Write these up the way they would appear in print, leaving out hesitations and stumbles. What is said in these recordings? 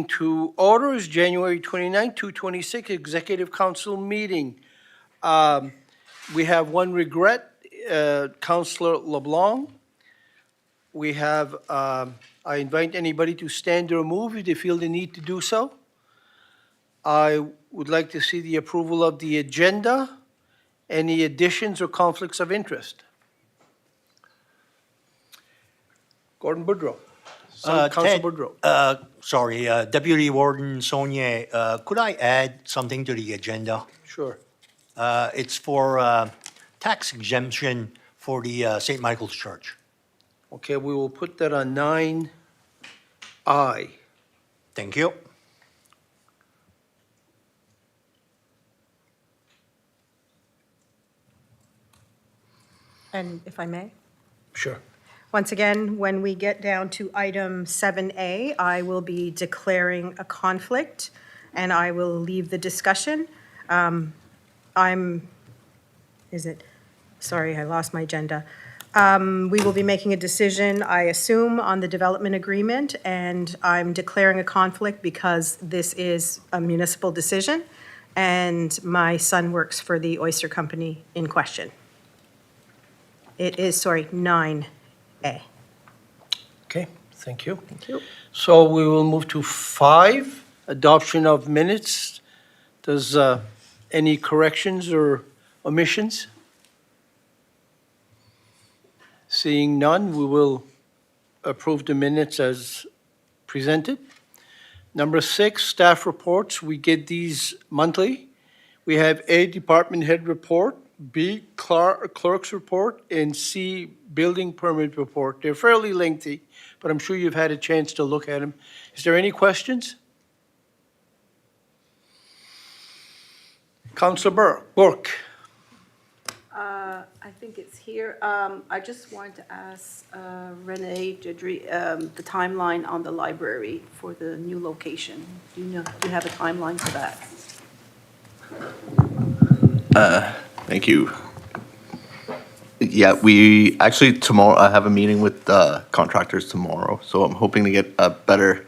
To orders, January 29, 2026, Executive Council meeting. We have one regret, Councillor LeBlanc. We have, I invite anybody to stand or move if they feel the need to do so. I would like to see the approval of the agenda. Any additions or conflicts of interest? Gordon Boudreau. Councilor Boudreau. Sorry, Deputy Warden Saulnier, could I add something to the agenda? Sure. It's for tax exemption for the St. Michael's Church. Okay, we will put that on 9I. Thank you. And if I may? Sure. Once again, when we get down to item 7A, I will be declaring a conflict, and I will leave the discussion. Sorry, I lost my agenda. We will be making a decision, I assume, on the development agreement, and I'm declaring a conflict because this is a municipal decision, and my son works for the oyster company in question. It is, 9A. Okay, thank you. Thank you. So we will move to 5, adoption of minutes. Does any corrections or omissions? Seeing none, we will approve the minutes as presented. Number 6, staff reports. We get these monthly. We have A, department head report, B, clerk's report, and C, building permit report. They're fairly lengthy, but I'm sure you've had a chance to look at them. Is there any questions? Councillor Burke. I think it's here. I just wanted to ask Renee Jedri the timeline on the library for the new location. Do you have a timeline for that? Thank you. Yeah, we actually tomorrow, I have a meeting with contractors tomorrow, so I'm hoping to get a better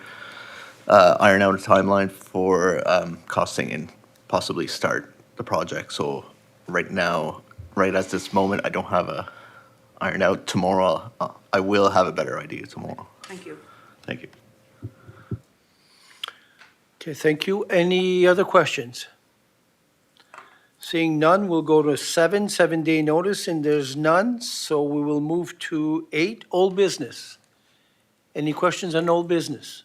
iron out a timeline for costing and possibly start the project. So right now, right at this moment, I don't have a iron out. Tomorrow, I will have a better idea tomorrow. Thank you. Thank you. Okay, thank you. Any other questions? Seeing none, we'll go to 7, 7-day notice, and there's none, so we will move to 8, old business. Any questions on old business?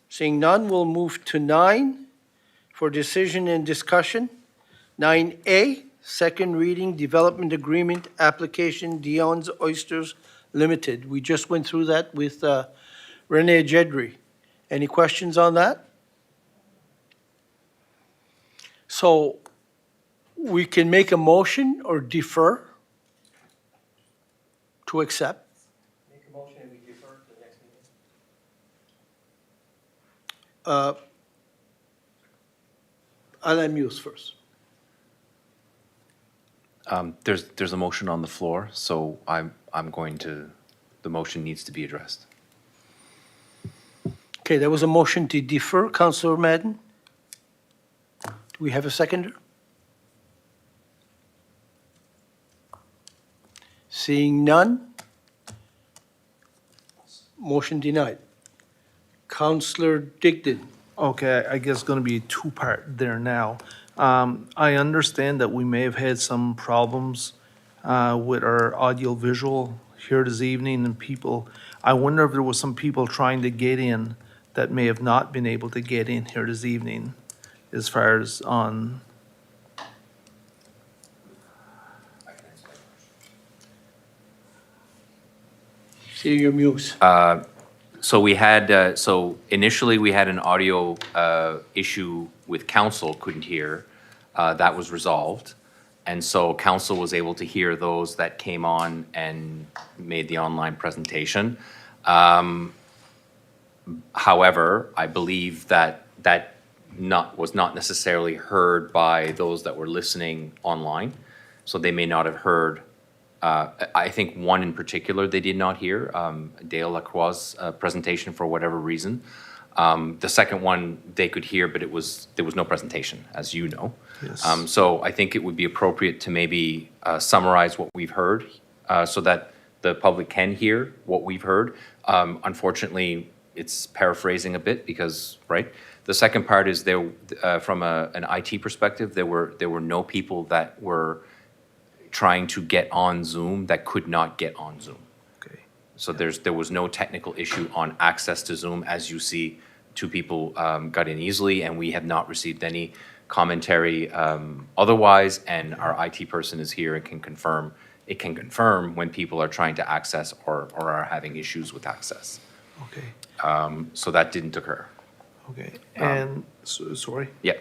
Seeing none, we'll move to 9 for decision and discussion. 9A, second reading, development agreement, application, Dion's Oysters Limited. We just went through that with Renee Jedri. Any questions on that? So we can make a motion or defer to accept. Make a motion and we defer to the next meeting. I'll unmute first. There's a motion on the floor, so the motion needs to be addressed. Okay, there was a motion to defer, Councillor Madden. Do we have a seconder? Seeing none, motion denied. Councillor Digdon. Okay, I guess it's going to be a two-part there now. I understand that we may have had some problems with our audio-visual here this evening, and I wonder if there was some people trying to get in that may have not been able to get in here this evening, as far as on... See your muse. So initially we had an audio issue with council, couldn't hear. That was resolved. And so council was able to hear those that came on and made the online presentation. However, I believe that was not necessarily heard by those that were listening online. So they may not have heard I think one in particular they did not hear, Dale Lacroix's presentation for whatever reason. The second one they could hear, but there was no presentation, as you know. Yes. So I think it would be appropriate to maybe summarize what we've heard so that the public can hear what we've heard. Unfortunately, it's paraphrasing a bit because, right? The second part is there, from an IT perspective, there were no people that were trying to get on Zoom that could not get on Zoom. Okay. So there was no technical issue on access to Zoom. As you see, two people got in easily, and we have not received any commentary otherwise, and our IT person is here and can confirm, it can confirm when people are trying to access or are having issues with access. Okay, So that didn't occur. okay. And, sorry? Yeah.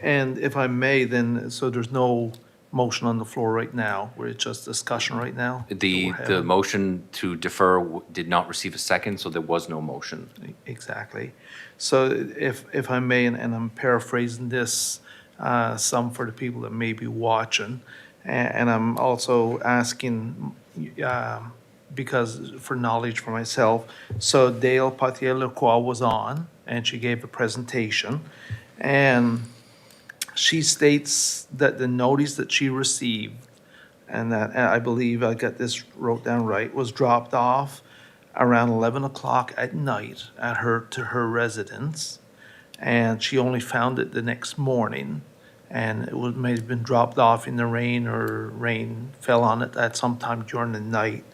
And if I may, then, so there's no motion on the floor right now, where it's just discussion right now? that The we're having? motion to defer did not receive a second, so there was no motion. Exactly. So if I may, and I'm paraphrasing this, some for the people that may be watching, and I'm also asking, because for knowledge for myself, so Dale Potier-Lacroix was on, and she gave a presentation, and she states that the notice that she received, and that, I believe I got this wrote down right, was dropped off around 11 o'clock at night to her residence, and she only found it the next morning, and it may have been dropped off in the rain, or rain fell on it at some time during the night.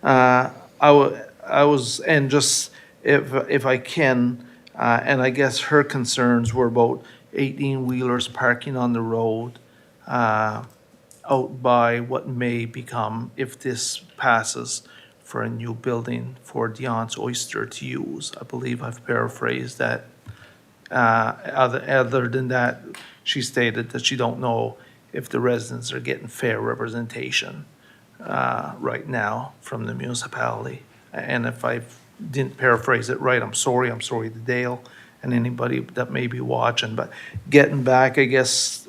I was, and just if I can, and I guess her concerns were about 18-wheelers parking on the road out by what may become, if this passes, for a new building for Dion's Oyster to use. I believe I've paraphrased that. Other than that, she stated that she don't know if the residents are getting fair representation right now from the municipality. And if I didn't paraphrase it right, I'm sorry to Dale and anybody that may be watching. But getting back, I guess,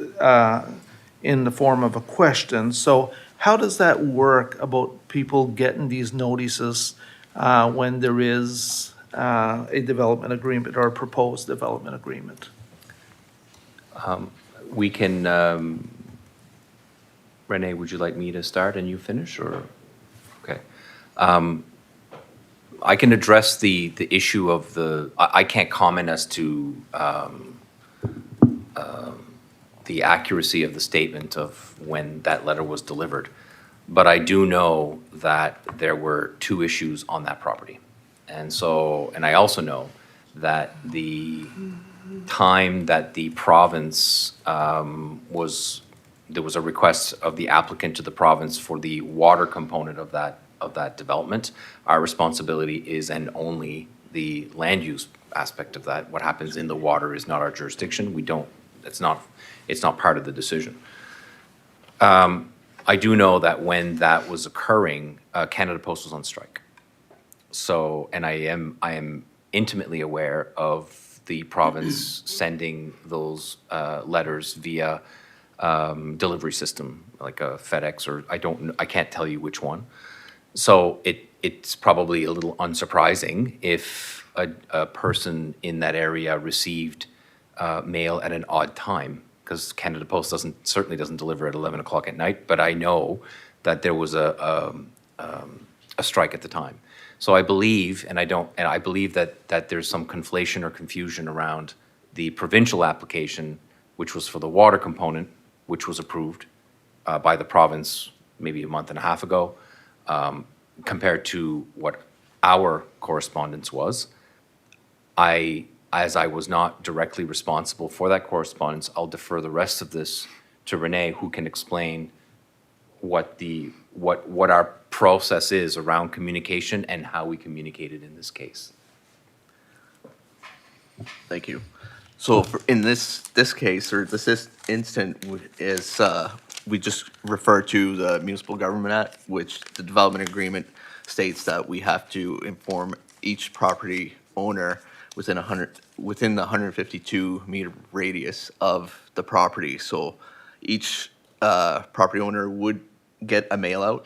in the form of a question, so how does that work about people getting these notices when there is a development agreement or a proposed development agreement? We can, Renee, would you like me to start and you finish, or? Okay. I can address the issue of I can't comment as to the accuracy of the statement of when that letter was delivered. But I do know that there were two issues on that property. And so, and I also know that the time that the province there was a request of the applicant to the province for the water component of that development. Our responsibility is and only the land use aspect of that. What happens in the water is not our jurisdiction. We don't, it's not part of the decision. I do know that when that was occurring, Canada Post was on strike. So, and I am intimately aware of the province sending those letters via delivery system, like a FedEx, or I can't tell you which one. So it's probably a little unsurprising if a person in that area received mail at an odd time, because Canada Post certainly doesn't deliver at 11 o'clock at night, but I know that there was a strike at the time. So I believe, and I believe that there's some conflation or confusion around the provincial application, which was for the water component, which was approved by the province maybe a month and a half ago, compared to what our correspondence was. As I was not directly responsible for that correspondence, I'll defer the rest of this to Renee, who can explain what our process is around communication and how we communicated in this case. Thank you. So in this case, or this instant, is we just refer to the Municipal Government Act, which the development agreement states that we have to inform each property owner within the 152-meter radius of the property. So each property owner would get a mail out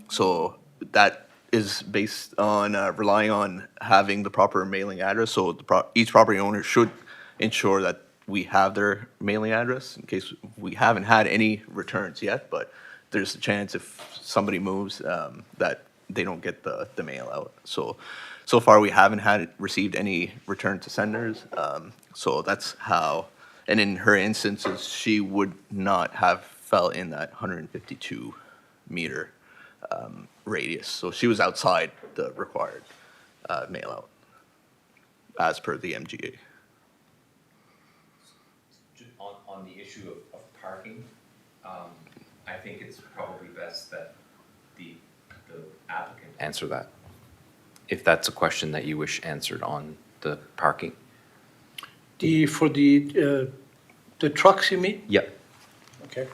So that is based on relying on having the proper mailing address. So each property owner should ensure that we have their mailing address in case we haven't had any returns yet, but there's a chance if somebody moves that they don't get the mail out. So far we haven't received any return to senders. So that's how, and in her instances, she would not have fell in that 152 meter radius. So she was outside the required mail out as per the MGA. On the issue of parking, I think it's probably best that the applicant answer that, if that's a question that you wish answered on the parking. For the trucks, you mean? Yep. Okay.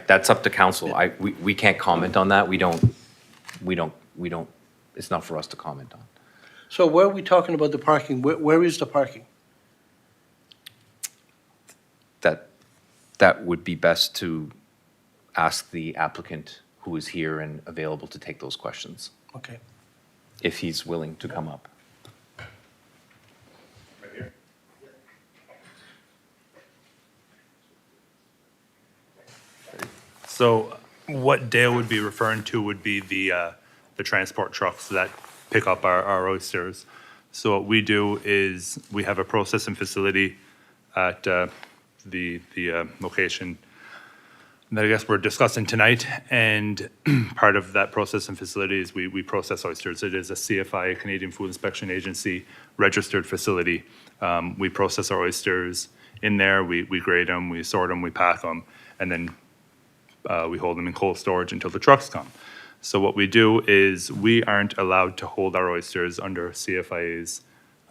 That's up to council. We can't comment on that. We don't, it's not for us to comment on. So where are we talking about the parking? Where is the parking? That would be best to ask the applicant who is here and available to take those questions, Okay. if he's willing to come up. So what Dale would be referring to would be the transport trucks that pick up our oysters. So what we do is we have a processing facility at the location that I guess we're discussing tonight. And part of that processing facility is we process oysters. It is a CFI, Canadian Food Inspection Agency, registered facility. We process our oysters in there, we grade them, we sort them, we pack them, and then we hold them in cold storage until the trucks come. So what we do is we aren't allowed to hold our oysters under CFIA's,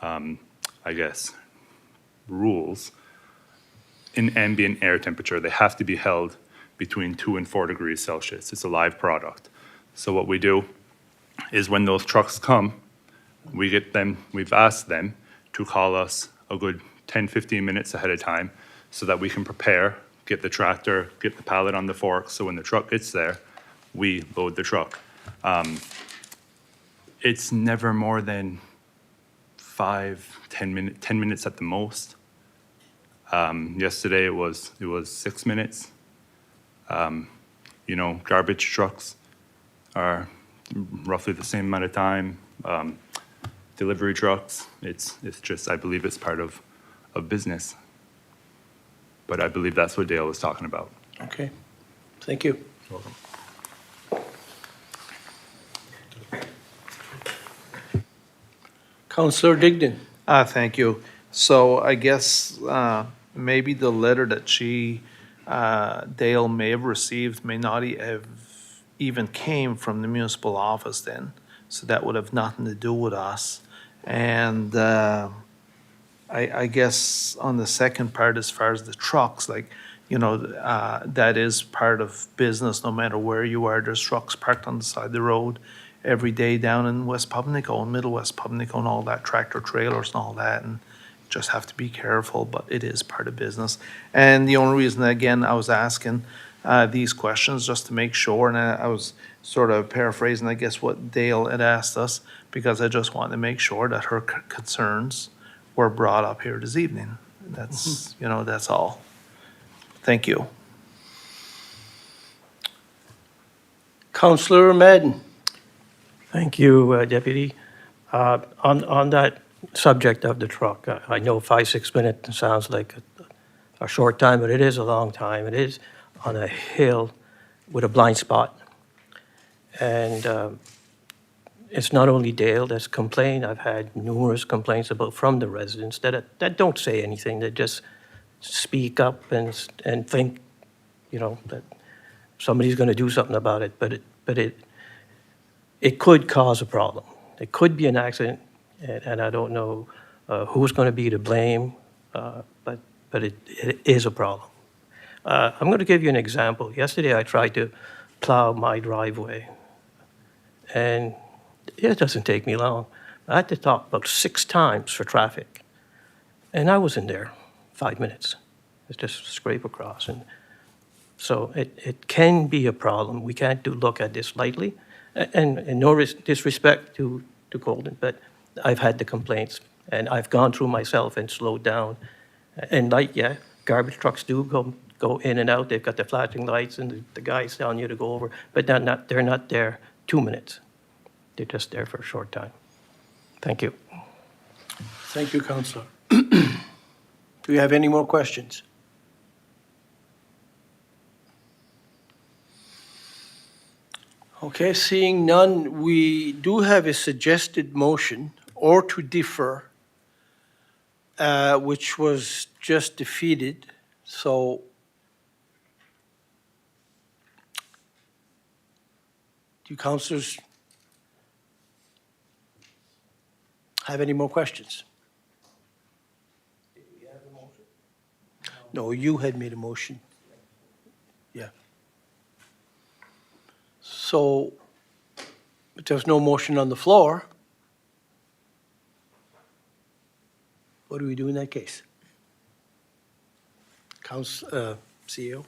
I guess, rules in ambient air temperature. They have to be held between 2 and 4 degrees Celsius. It's a live product. So what we do is when those trucks come, we've asked them to call us a good 10, 15 minutes ahead of time so that we can prepare, get the tractor, get the pallet on the fork, so when the truck gets there, we load the truck. It's never more than 10 minutes at the most. Yesterday it was 6 minutes. Garbage trucks are roughly the same amount of time. Delivery trucks, it's just, I believe it's part of business. But I believe that's what Dale was talking about. Okay. Thank you. Welcome. Councillor Digdon. Thank you. So I guess maybe the letter that Dale may have received may not have even came from the municipal office then. So that would have nothing to do with us. And I guess on the second part, as far as the trucks, that is part of business, no matter where you are. There's trucks parked on the side of the road every day down in West Pubnico and Middle West Pubnico and all that, tractor trailers and all that, and just have to be careful, but it is part of business. And the only reason, again, I was asking these questions just to make sure, and I was sort of paraphrasing, I guess, what Dale had asked us, because I just wanted to make sure that her concerns were brought up here this evening. That's, that's all. Thank you. Councillor Madden. Thank you, Deputy. On that subject of the truck, I know 5-6 minutes sounds like a short time, but it is a long time. It is on a hill with a blind spot. And it's not only Dale that's complained. I've had numerous complaints from the residents that don't say anything. They just speak up and think, that somebody's going to do something about it. But it could cause a problem. It could be an accident, and I don't know who's going to be to blame, but it is a problem. I'm going to give you an example. Yesterday I tried to plow my driveway, and it doesn't take me long. I had to stop about 6 times for traffic, and I was in there 5 minutes. It's just scrape across, and So it can be a problem. We can't look at this lightly. And no disrespect to Golden, but I've had the complaints, and I've gone through myself and slowed down. And like, yeah, garbage trucks do go in and out. They've got the flashing lights, and the guy's telling you to go over, but they're not there 2 minutes. They're just there for a short time. Thank you. Thank you, Councillor. Do you have any more questions? Okay, seeing none, we do have a suggested motion or to defer, which was just defeated, so do you councillors have any more questions? No, you had made a motion. Yeah. So, if there's no motion on the floor, what do we do in that case? CEO?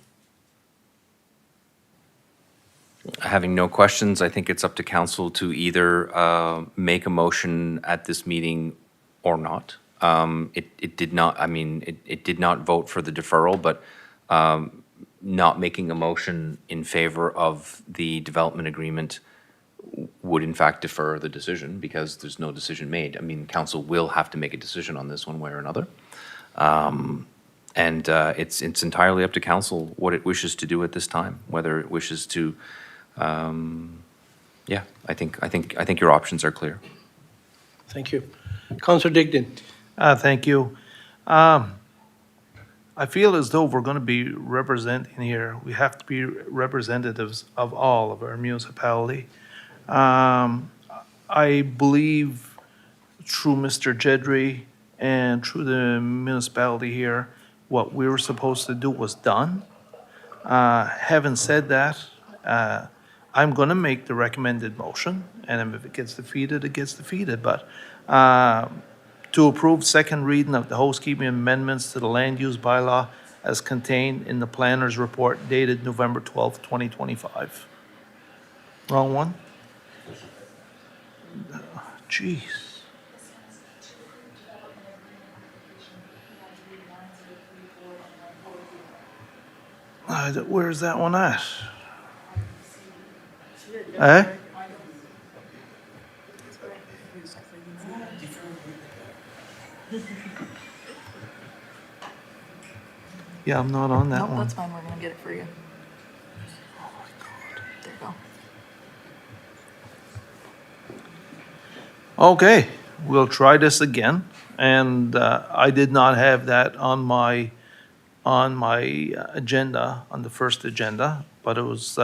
Having no questions, I think it's up to council to either make a motion at this meeting or not. It did not, I mean, it did not vote for the deferral, but not making a motion in favor of the development agreement would in fact defer the decision because there's no decision made. I mean, council will have to make a decision on this one way or another. And it's entirely up to council what it wishes to do at this time, whether it wishes to, yeah, I think your options are clear. Thank you. Councillor Digdon? Thank you. I feel as though we're going to be representing here, we have to be representatives of all of our municipality. I believe through Mr. Jedry and through the municipality here, what we were supposed to do was done. Having said that, I'm going to make the recommended motion, and if it gets defeated, it gets defeated. But to approve second reading of the housekeeping amendments to the land use bylaw as contained in the planner's report dated November 12th, 2025. Wrong one? Jeez. Where's that one at? Eh? Yeah, I'm not on that Nope, one. that's fine, we're gonna get it for you. There you go. Okay, we'll try this again. And I did not have that on my agenda, on the first agenda, but it was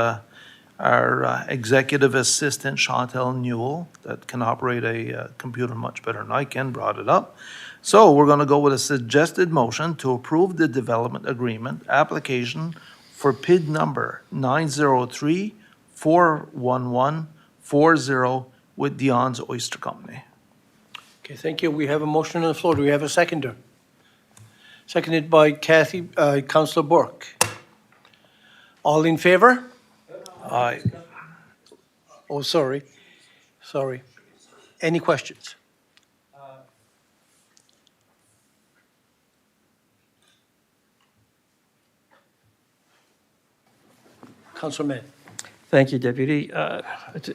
our executive assistant, Chantel Newell, that can operate a computer much better than I can, brought it up. So we're going to go with a suggested motion to approve the development agreement application for PID number 903-41140 with Dion's Oyster Company. Okay, thank you. We have a motion on the floor. Do we have a seconder? Seconded by Councillor Burke. All in favor? Aye. Oh, sorry. Any questions? Councillor Mann. Thank you, Deputy. It's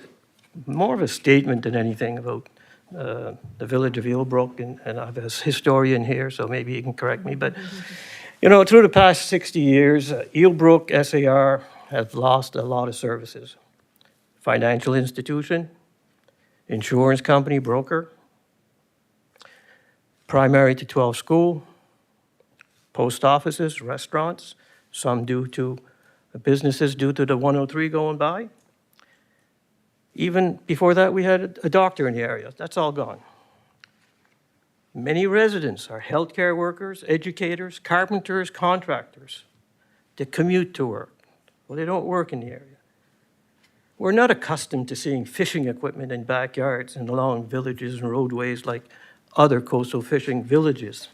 more of a statement than anything about the village of Eelbrook, and I have a historian here, so maybe you can correct me. But, you know, through the past 60 years, Eelbrook SAR have lost a lot of services. Financial institution, insurance company, broker, primary to 12 school, post offices, restaurants, some due to businesses due to the 103 going by. Even before that, we had a doctor in the area. That's all gone. Many residents are healthcare workers, educators, carpenters, contractors. They commute to work. Well, they don't work in the area. We're not accustomed to seeing fishing equipment in backyards and along villages and roadways like other coastal fishing villages.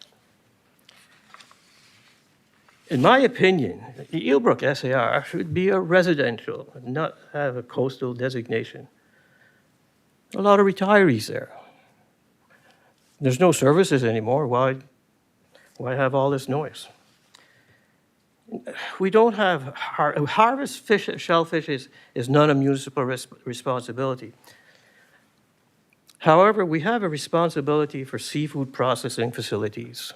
In my opinion, the Eelbrook SAR should be a residential and not have a coastal designation. A lot of retirees there. There's no services anymore. Why have all this noise? We don't have, harvest fish, shellfish is not a municipal responsibility. However, we have a responsibility for seafood processing facilities.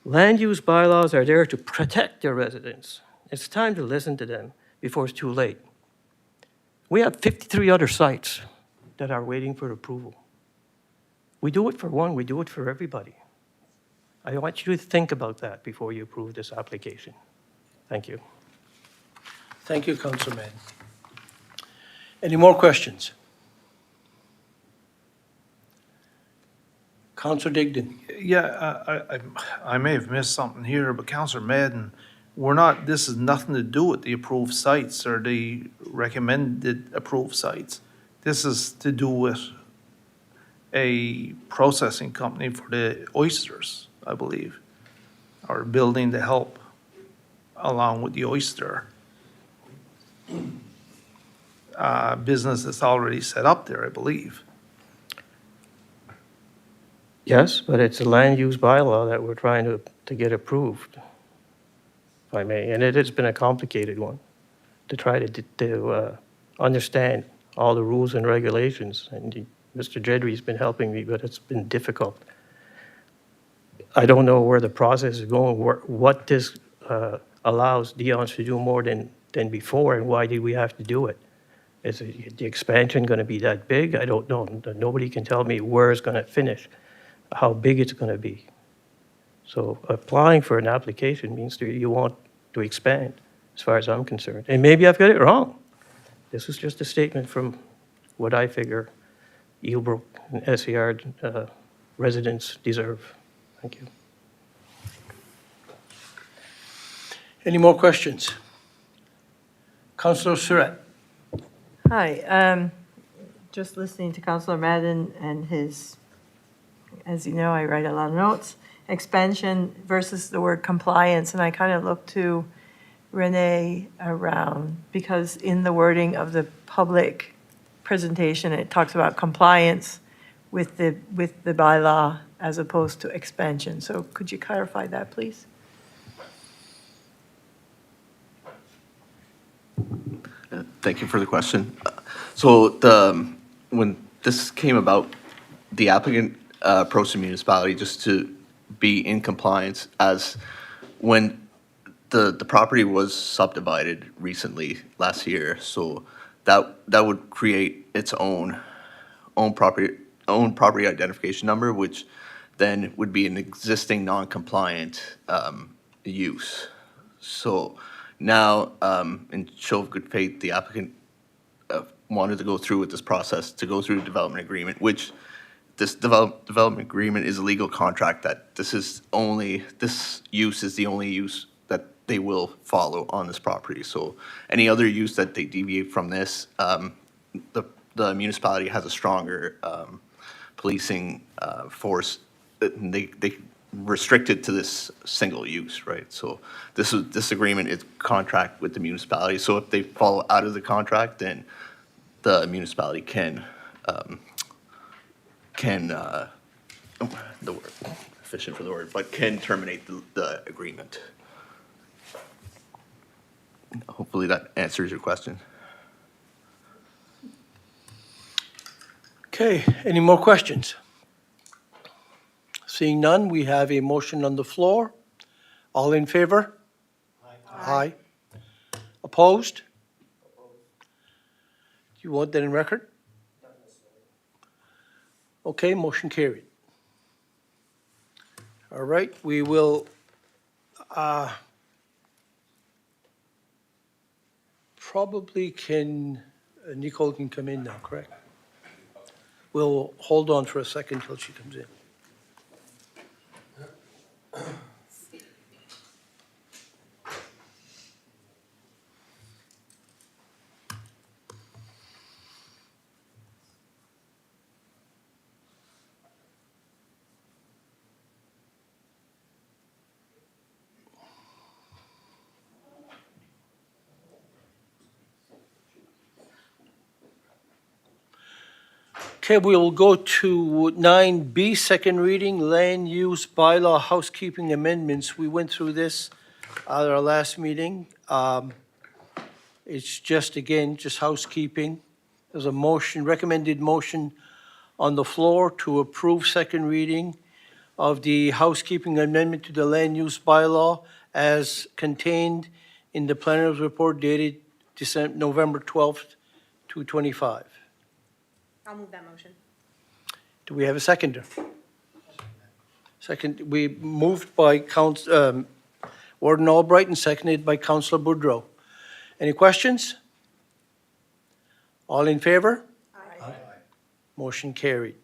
Land use bylaws are there to protect their residents. It's time to listen to them before it's too late. We have 53 other sites that are waiting for approval. We do it for one, we do it for everybody. I want you to think about that before you approve this application. Thank you. Thank you, Councilman. Any more questions? Councilor Digdon. Yeah, I may have missed something here, but Councillor Madden, this has nothing to do with the approved sites or the recommended approved sites. This is to do with a processing company for the oysters, I believe, or building to help along with the oyster business that's already set up there, I believe. Yes, but it's a land use bylaw that we're trying to get approved, if I may, and it has been a complicated one to try to understand all the rules and regulations, and Mr. Jedry's been helping me, but it's been difficult. I don't know where the process is going, what this allows Dion to do more than before, and why did we have to do it? Is the expansion going to be that big? I don't know. Nobody can tell me where it's going to finish, how big it's going to be. So applying for an application means that you want to expand, as far as I'm concerned. And maybe I've got it wrong. This is just a statement from what I figure Eelbrook and SER residents deserve. Thank you. Any more questions? Councilor Surratt. Hi, just listening to Councillor Madden and his, as you know, I write a lot of notes, expansion versus the word compliance, and I kind of look to Renee around, because in the wording of the public presentation, it talks about compliance with the bylaw as opposed to expansion. So could you clarify that, please? Thank you for the question. So when this came about, the applicant approached the municipality just to be in compliance, as when the property was subdivided recently last year, so that would create its own property identification number, which then would be an existing non-compliant use. So now, in show of good faith, the applicant wanted to go through with this process, to go through the development agreement, which this development agreement is a legal contract that this use is the only use that they will follow on this property. So any other use that they deviate from this, the municipality has a stronger policing force. They restricted to this single use, right? So this agreement is contract with the municipality. So if they fall out of the contract, then the municipality can the word, efficient for the word, but can terminate the agreement. Hopefully that answers your question. Okay, any more questions? Seeing none, we have a motion on the floor. All in favor? Aye. Opposed? Do you want that in record? Okay, motion carried. All right, we will probably Nicole can come in now, correct? We'll hold on for a second till she comes in. Okay, we will go to 9B, second reading, land use bylaw housekeeping amendments. We went through this at our last meeting. It's just, again, just housekeeping. There's a motion, recommended motion on the floor to approve second reading of the housekeeping amendment to the land use bylaw as contained in the planner's report dated November 12th, 2025. I'll move that motion. Do we have a seconder? Second, we moved by Warden Albright and seconded by Councillor Boudreau. Any questions? All in favor? Aye. Motion carried.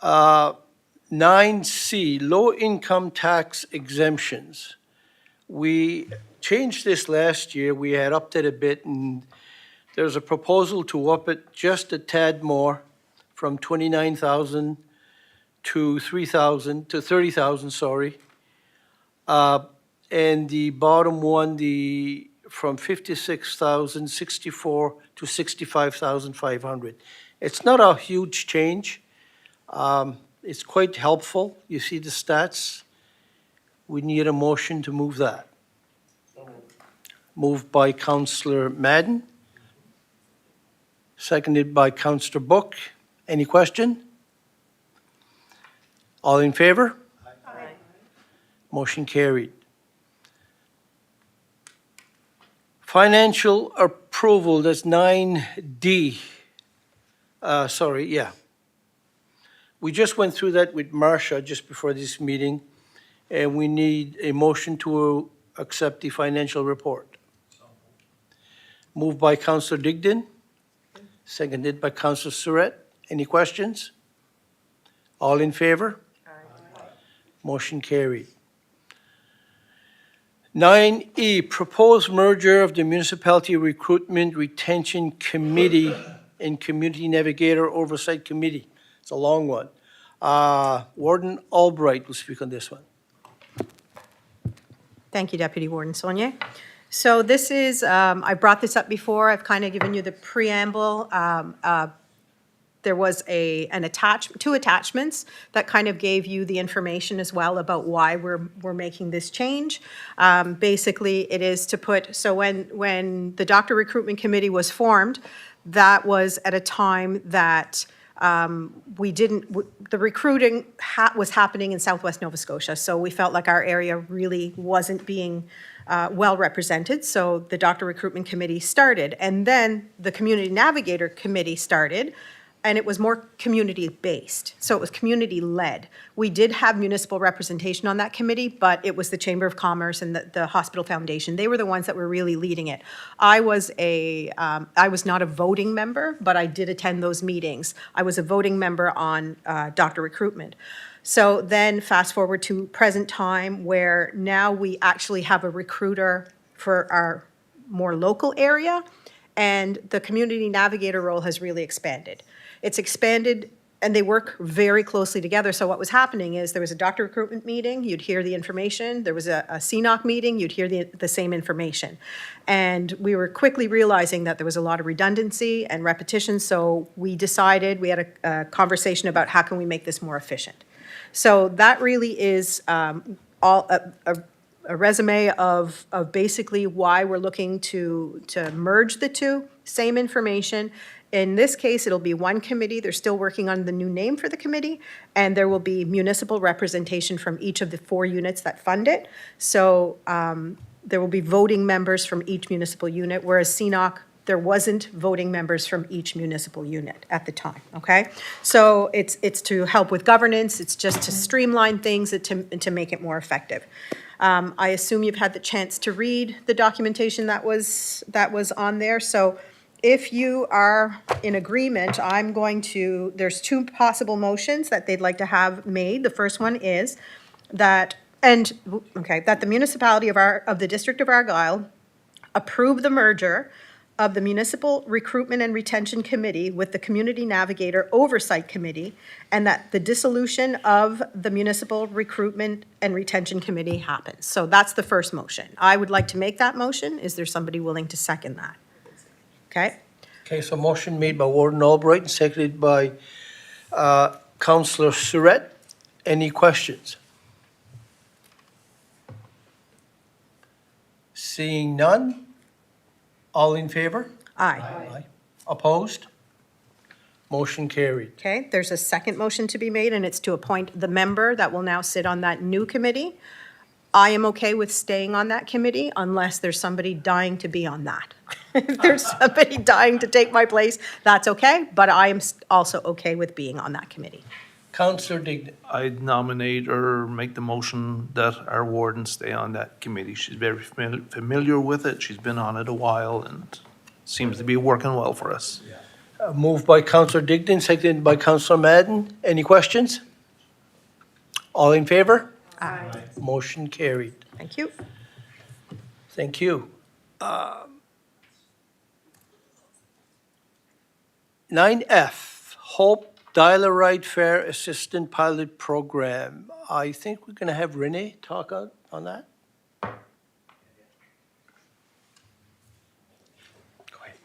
9C, low-income tax exemptions. We changed this last year. We had upped it a bit, and there's a proposal to up it just a tad more from 29,000 to 3,000, to 30,000, sorry. And the bottom one, from 56,064 to 65,500. It's not a huge change. It's quite helpful. You see the stats. We need a motion to move that. Moved by Councillor Madden. Seconded by Councillor Book. Any question? All in favor? Aye. Motion carried. Financial approval, that's 9D. We just went through that with Marcia just before this meeting, and we need a motion to accept the financial report. Moved by Councillor Digdon, seconded by Councillor Surratt. Any questions? All in favor? Motion carried. 9E, proposed merger of the Municipality Recruitment Retention Committee and Community Navigator Oversight Committee. It's a long one. Warden Albright will speak on this one. Thank you, Deputy Warden Saulnier. So this is, I brought this up before, I've kind of given you the preamble. There was two attachments that kind of gave you the information as well about why we're making this change. Basically, it is to put, so when the Doctor Recruitment Committee was formed, that was at a time that the recruiting was happening in Southwest Nova Scotia, so we felt like our area really wasn't being well represented, so the Doctor Recruitment Committee started. And then the Community Navigator Committee started, and it was more community-based, so it was community-led. We did have municipal representation on that committee, but it was the Chamber of Commerce and the Hospital Foundation. They were the ones that were really leading it. I was not a voting member, but I did attend those meetings. I was a voting member on Doctor Recruitment. So then fast forward to present time, where now we actually have a recruiter for our more local area, and the Community Navigator role has really expanded. It's expanded, and they work very closely together. So what was happening is there was a Doctor Recruitment meeting, you'd hear the information. There was a CNOC meeting, you'd hear the same information. And we were quickly realizing that there was a lot of redundancy and repetition, so we decided, we had a conversation about how can we make this more efficient. So that really is a resume of basically why we're looking to merge the two, same information. In this case, it'll be one committee. They're still working on the new name for the committee, and there will be municipal representation from each of the 4 units that fund it. So there will be voting members from each municipal unit, whereas CNOC, there wasn't voting members from each municipal unit at the time, okay? So it's to help with governance, it's just to streamline things and to make it more effective. I assume you've had the chance to read the documentation that was on there. So if you are in agreement, there's 2 possible motions that they'd like to have made. The first one is that the Municipality of the District of Argyle approve the merger of the Municipal Recruitment and Retention Committee with the Community Navigator Oversight Committee, and that the dissolution of the Municipal Recruitment and Retention Committee happens. So that's the first motion. I would like to make that motion. Is there somebody willing to second that? Okay. Okay, so motion made by Warden Albright and seconded by Councillor Surratt. Any questions? Seeing none? All in favor? Aye. Opposed? Motion carried. Okay, there's a second motion to be made, and it's to appoint the member that will now sit on that new committee. I am okay with staying on that committee unless there's somebody dying to be on that. If there's somebody dying to take my place, that's okay, but I am also okay with being on that committee. Councillor Digdon. I'd nominate or make the motion that our warden stay on that committee. She's very familiar with it. She's been on it a while and seems to be working well for us. Moved by Councillor Digdon, seconded by Councillor Madden. Any questions? All in favor? Aye. Motion carried. Thank you. Thank you. 9F, Hope Dial-A-Ride Fare Assistant Pilot Program. I think we're going to have Renee talk on that. Go ahead.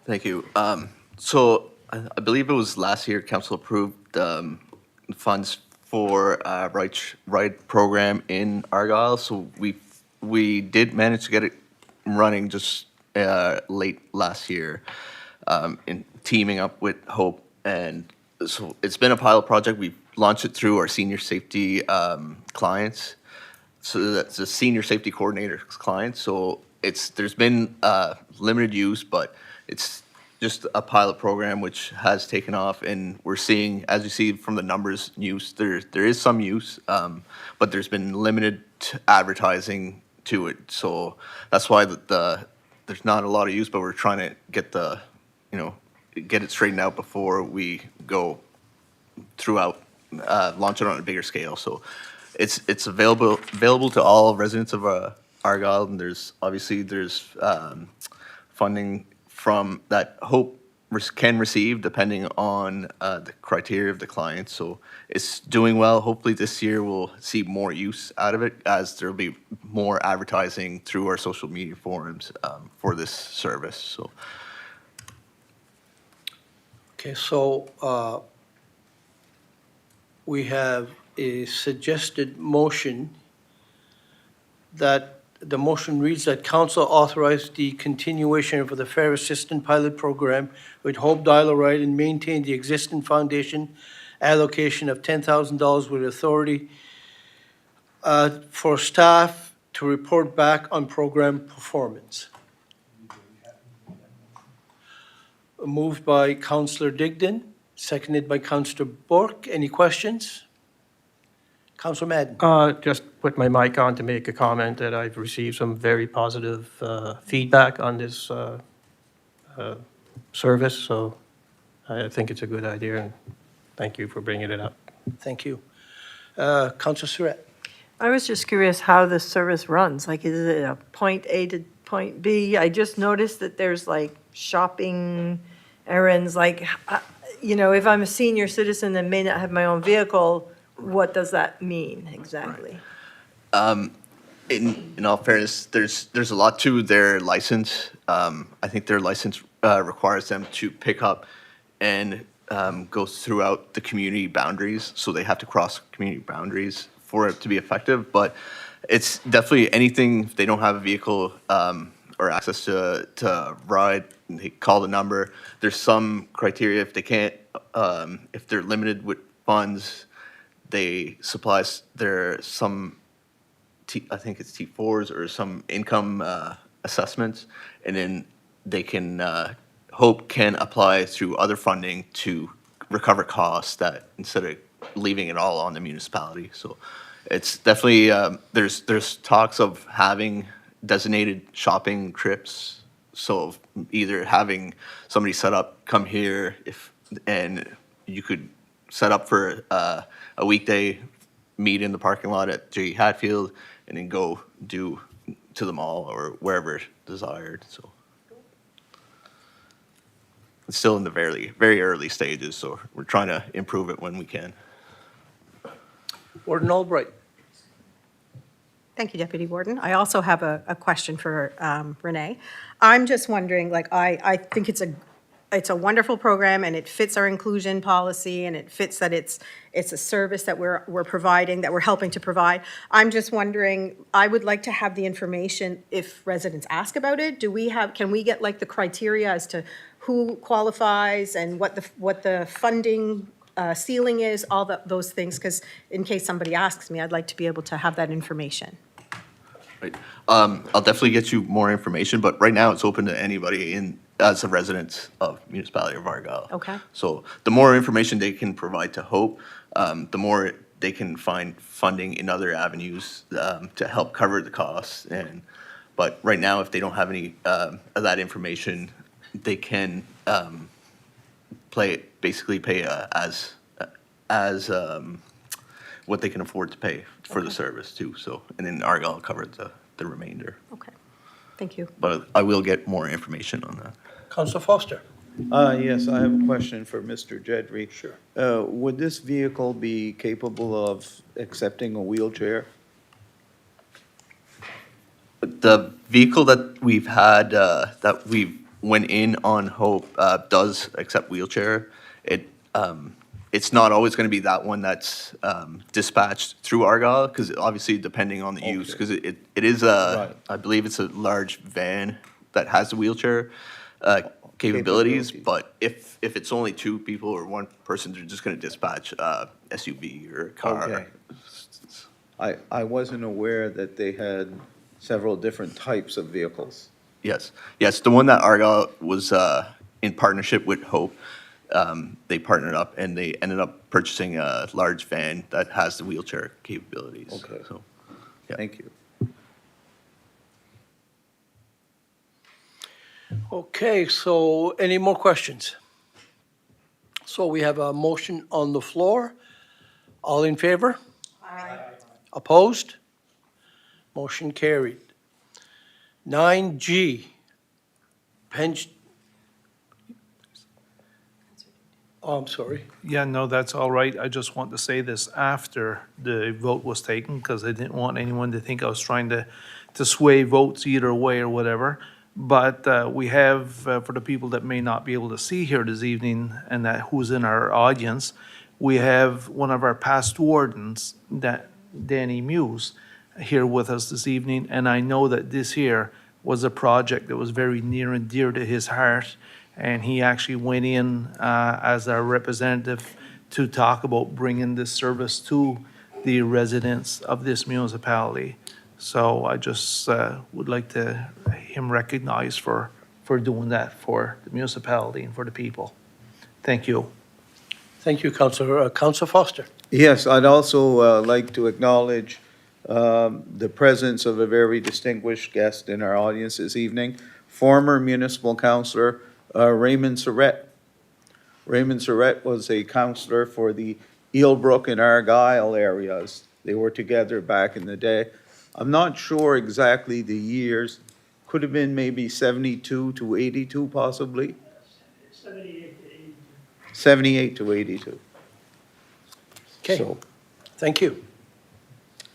Thank you. So I believe it was last year, council approved funds for ride program in Argyle. So we did manage to get it running just late last year, in teaming up with Hope. And so it's been a pilot project. We launched it through our senior safety clients. So that's the senior safety coordinator's clients. So there's been limited use, but it's just a pilot program which has taken off, and we're seeing, as you see from the numbers, use. There is some use, but there's been limited advertising to it. So that's why there's not a lot of use, but we're trying to get get it straightened out before we go throughout, launch it on a bigger scale. So it's available to all residents of Argyle, and there's funding from that Hope can receive depending on the criteria of the client. So it's doing well. Hopefully this year we'll see more use out of it, as there'll be more advertising through our social media forums for this service. So. Okay, so we have a suggested motion that the motion reads that council authorize the continuation of the Fare Assistant Pilot Program with Hope Dial-A-Ride and maintain the existing foundation allocation of $10,000 with authority for staff to report back on program performance. Moved by Councillor Digdon, seconded by Councillor Bork. Any questions? Councillor Madden. Just put my mic on to make a comment that I've received some very positive feedback on this service, so I think it's a good idea, and thank you for bringing it up. Thank you. Councillor Surratt. I was just curious how the service runs. Like, is it a point A to point B? I just noticed that there's like shopping errands, like, if I'm a senior citizen and may not have my own vehicle, what does that mean exactly? In all fairness, there's a lot to their license. I think their license requires them to pick up and go throughout the community boundaries, so they have to cross community boundaries for it to be effective. But it's definitely anything, if they don't have a vehicle or access to ride, they call the number. There's some criteria if they can't, if they're limited with funds, they supply some, I think it's T4s or some income assessments, and then they can, Hope can apply through other funding to recover costs that, instead of leaving it all on the municipality. So it's definitely, there's talks of having designated shopping trips. So either having somebody set up, come here, and you could set up for a weekday, meet in the parking lot at J. Hatfield, and then go to the mall or wherever desired. So it's still in the very, very early stages, so we're trying to improve it when we can. Warden Albright. Thank you, Deputy Warden. I also have a question for Renee. I'm just wondering, like, I think it's a wonderful program, and it fits our inclusion policy, and it fits that it's a service that we're providing, that we're helping to provide. I'm just wondering, I would like to have the information if residents ask about it. Can we get like the criteria as to who qualifies and what the funding ceiling is, all those things? Because in case somebody asks me, I'd like to be able to have that information. Right. I'll definitely get you more information, but right now it's open to anybody as a resident of Municipality of Argyle. Okay. So the more information they can provide to Hope, the more they can find funding in other avenues to help cover the costs. But right now, if they don't have any of that information, they can basically pay as what they can afford to pay for the service too. So, and then Argyle covered the remainder. Okay, thank you. But I will get more information on that. Councillor Foster. Yes, I have a question for Mr. Jedry. Sure. Would this vehicle be capable of accepting a wheelchair? The vehicle that we've had, that we went in on Hope, does accept wheelchair. It's not always gonna be that one that's dispatched through Argyle, because obviously depending on the use, because it is Right. I believe it's a large van that has the wheelchair capabilities, but if it's only two people or one person, they're just gonna dispatch SUV or a car. Okay. I wasn't aware that they had several different types of vehicles. Yes, the one that Argyle was in partnership with Hope, they partnered up and they ended up purchasing a large van that has the wheelchair capabilities. Okay. So, yeah. Thank you. Okay, so any more questions? So we have a motion on the floor. All in favor? Aye. Opposed? Motion carried. 9G, pension. Oh, I'm sorry. Yeah, no, that's all right. I just want to say this after the vote was taken, because I didn't want anyone to think I was trying to sway votes either way or whatever. But we have, for the people that may not be able to see here this evening and that who's in our audience, we have one of our past wardens, that Danny Muse, here with us this evening. And I know that this here was a project that was very near and dear to his heart. And he actually went in as our representative to talk about bringing this service to the residents of this municipality. So I just would like to him recognized for doing that for the municipality and for the people. Thank you. Thank you, Councillor. Councillor Foster. Yes, I'd also like to acknowledge the presence of a very distinguished guest in our audience this evening, former municipal councillor Raymond Surratt. Raymond Surratt was a councillor for the Eelbrook and Argyle areas. They were together back in the day. I'm not sure exactly the years. Could have been maybe 72 to 82 possibly. 78 to 82. Okay, So, thank you.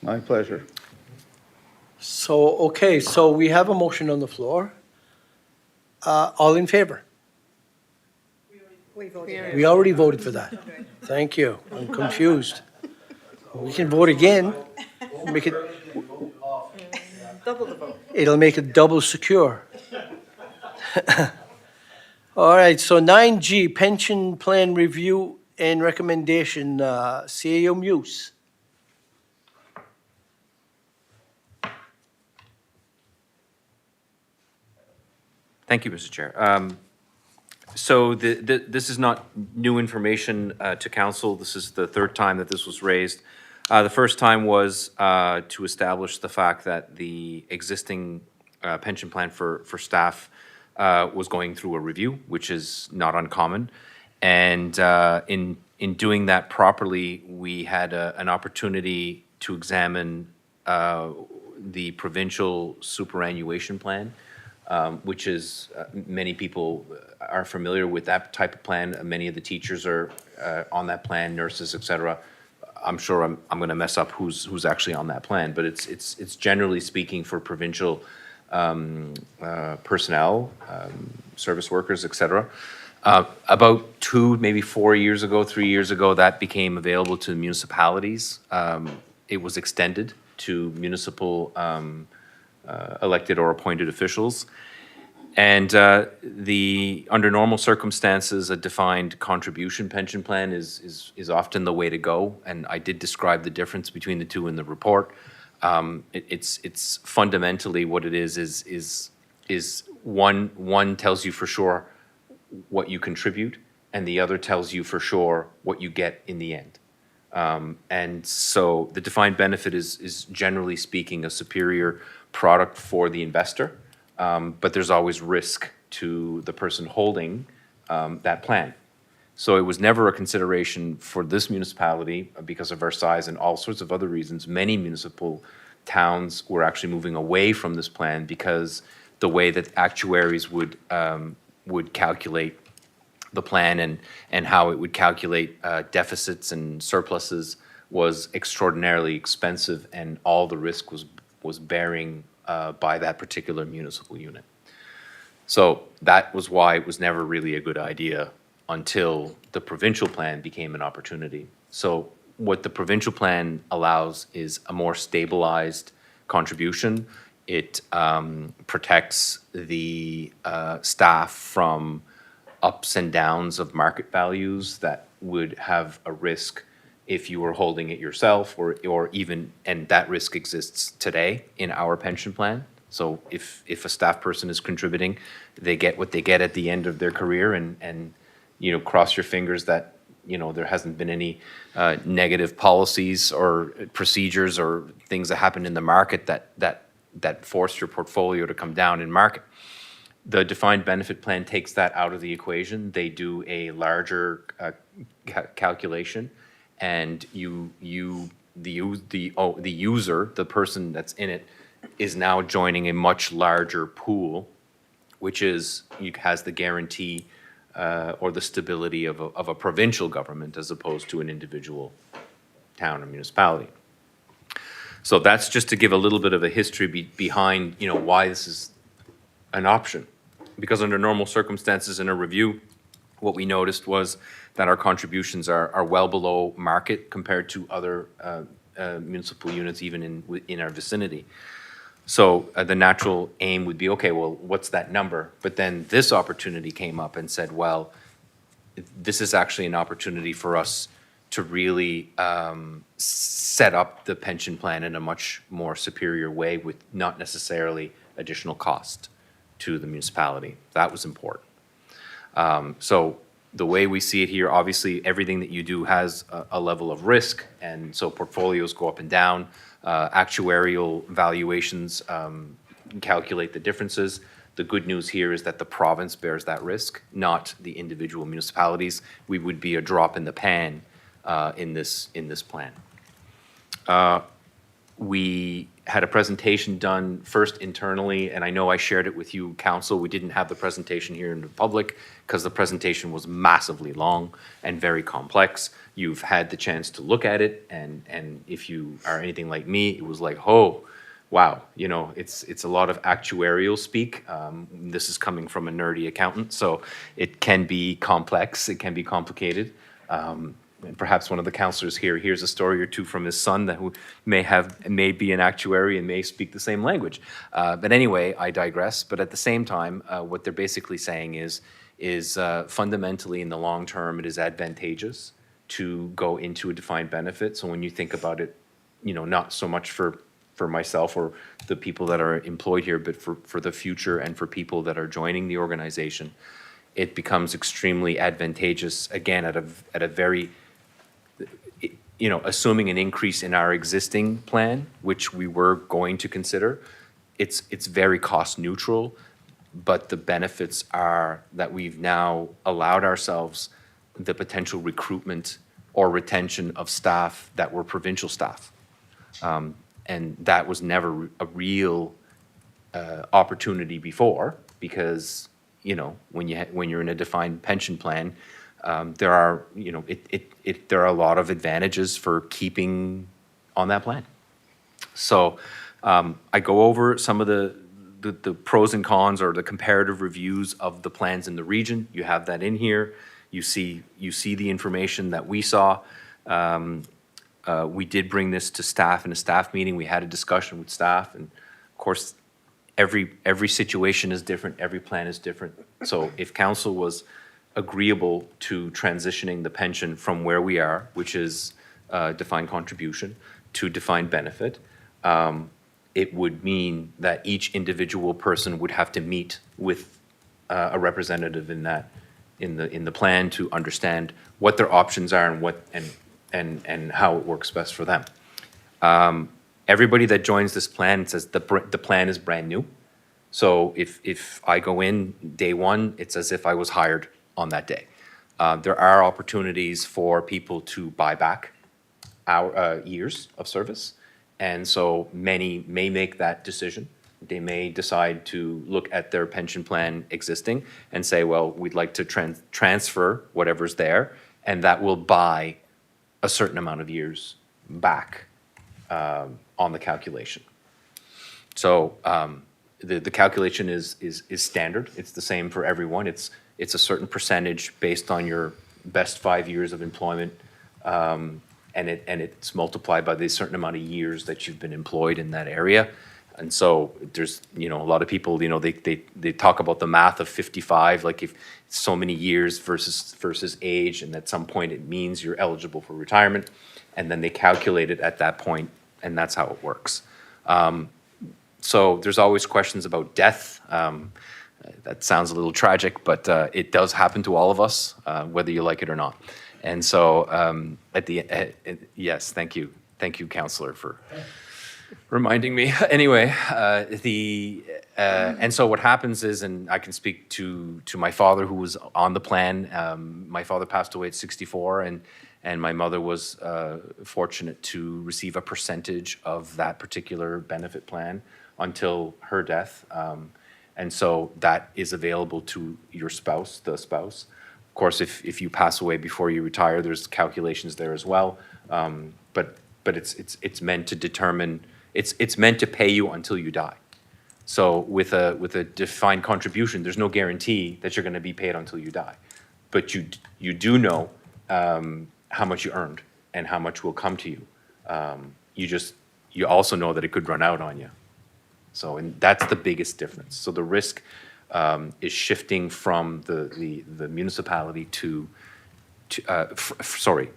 my pleasure. So, okay, so we have a motion on the floor. All in favor? We voted. We already voted for that. Thank you. I'm confused. We can vote again. Make it, Double the vote. it'll make it double secure. All right, so 9G, pension plan review and recommendation, CAO Muse. Thank you, Mr. Chair. So this is not new information to council. This is the third time that this was raised. The first time was to establish the fact that the existing pension plan for staff was going through a review, which is not uncommon. And in doing that properly, we had an opportunity to examine the Provincial Superannuation Plan, which is, many people are familiar with that type of plan. Many of the teachers are on that plan, nurses, et cetera. I'm sure I'm going to mess up who's actually on that plan, but it's generally speaking for provincial personnel, service workers, et cetera. About 2, maybe 4 years ago, 3 years ago, that became available to municipalities. It was extended to municipal elected or appointed officials. And under normal circumstances, a defined contribution pension plan is often the way to go. And I did describe the difference between the two in the report. It's fundamentally what it is one tells you for sure what you contribute, and the other tells you for sure what you get in the end. And so the defined benefit is generally speaking a superior product for the investor, but there's always risk to the person holding that plan. So it was never a consideration for this municipality because of our size and all sorts of other reasons. Many municipal towns were actually moving away from this plan because the way that actuaries would calculate the plan and how it would calculate deficits and surpluses was extraordinarily expensive, and all the risk was bearing by that particular municipal unit. So that was why it was never really a good idea until the provincial plan became an opportunity. So what the provincial plan allows is a more stabilized contribution. It protects the staff from ups and downs of market values that would have a risk if you were holding it yourself, or even, and that risk exists today in our pension plan. So if a staff person is contributing, they get what they get at the end of their career, and cross your fingers that there hasn't been any negative policies or procedures or things that happened in the market that forced your portfolio to come down in market. The defined benefit plan takes that out of the equation. They do a larger calculation, and the user, the person that's in it, is now joining a much larger pool, which has the guarantee or the stability of a provincial government as opposed to an individual town or municipality. So that's just to give a little bit of a history behind why this is an option. Because under normal circumstances in a review, what we noticed was that our contributions are well below market compared to other municipal units even in our vicinity. So the natural aim would be, okay, well, what's that number? But then this opportunity came up and said, well, this is actually an opportunity for us to really set up the pension plan in a much more superior way with not necessarily additional cost to the municipality. That was important. So the way we see it here, obviously, everything that you do has a level of risk, and so portfolios go up and down. Actuarial valuations calculate the differences. The good news here is that the province bears that risk, not the individual municipalities. We would be a drop in the pan in this plan. We had a presentation done first internally, and I know I shared it with you, Council. We didn't have the presentation here in the public because the presentation was massively long and very complex. You've had the chance to look at it, and if you are anything like me, it was like, oh, wow, it's a lot of actuarial speak. This is coming from a nerdy accountant, so it can be complex, it can be complicated. And perhaps one of the councillors here hears a story or two from his son who may be an actuary and may speak the same language. But anyway, I digress. But at the same time, what they're basically saying is fundamentally in the long term, it is advantageous to go into a defined benefit. So when you think about it, not so much for myself or the people that are employed here, but for the future and for people that are joining the organization, it becomes extremely advantageous, again, at a very, assuming an increase in our existing plan, which we were going to consider, it's very cost neutral, but the benefits are that we've now allowed ourselves the potential recruitment or retention of staff that were provincial staff. And that was never a real opportunity before, because when you're in a defined pension plan, there are, there are a lot of advantages for keeping on that plan. So I go over some of the pros and cons or the comparative reviews of the plans in the region. You have that in here. You see the information that we saw. We did bring this to staff in a staff meeting. We had a discussion with staff, and of course, every situation is different. Every plan is different. So if council was agreeable to transitioning the pension from where we are, which is defined contribution, to defined benefit, it would mean that each individual person would have to meet with a representative in the plan to understand what their options are and how it works best for them. Everybody that joins this plan says the plan is brand new. So if I go in day one, it's as if I was hired on that day. There are opportunities for people to buy back our years of service. And so many may make that decision. They may decide to look at their pension plan existing and say, well, we'd like to transfer whatever's there, and that will buy a certain amount of years back on the calculation. So the calculation is standard. It's the same for everyone. It's a certain percentage based on your best 5 years of employment, and it's multiplied by the certain amount of years that you've been employed in that area. And so there's, a lot of people, they talk about the math of 55, like if so many years versus age, and at some point it means you're eligible for retirement, and then they calculate it at that point, and that's how it works. So there's always questions about death. That sounds a little tragic, but it does happen to all of us, whether you like it or not. And so yes, thank you, Councillor, for reminding me. Anyway, and so what happens is, and I can speak to my father who was on the plan. My father passed away at 64, and my mother was fortunate to receive a percentage of that particular benefit plan until her death. And so that is available to your spouse, the spouse. Of course, if you pass away before you retire, there's calculations there as well. But it's meant to determine, it's meant to pay you until you die. So with a defined contribution, there's no guarantee that you're going to be paid until you die. But you do know how much you earned and how much will come to you. You also know that it could run out on you. So, and that's the biggest difference. So the risk is shifting from the municipality sorry,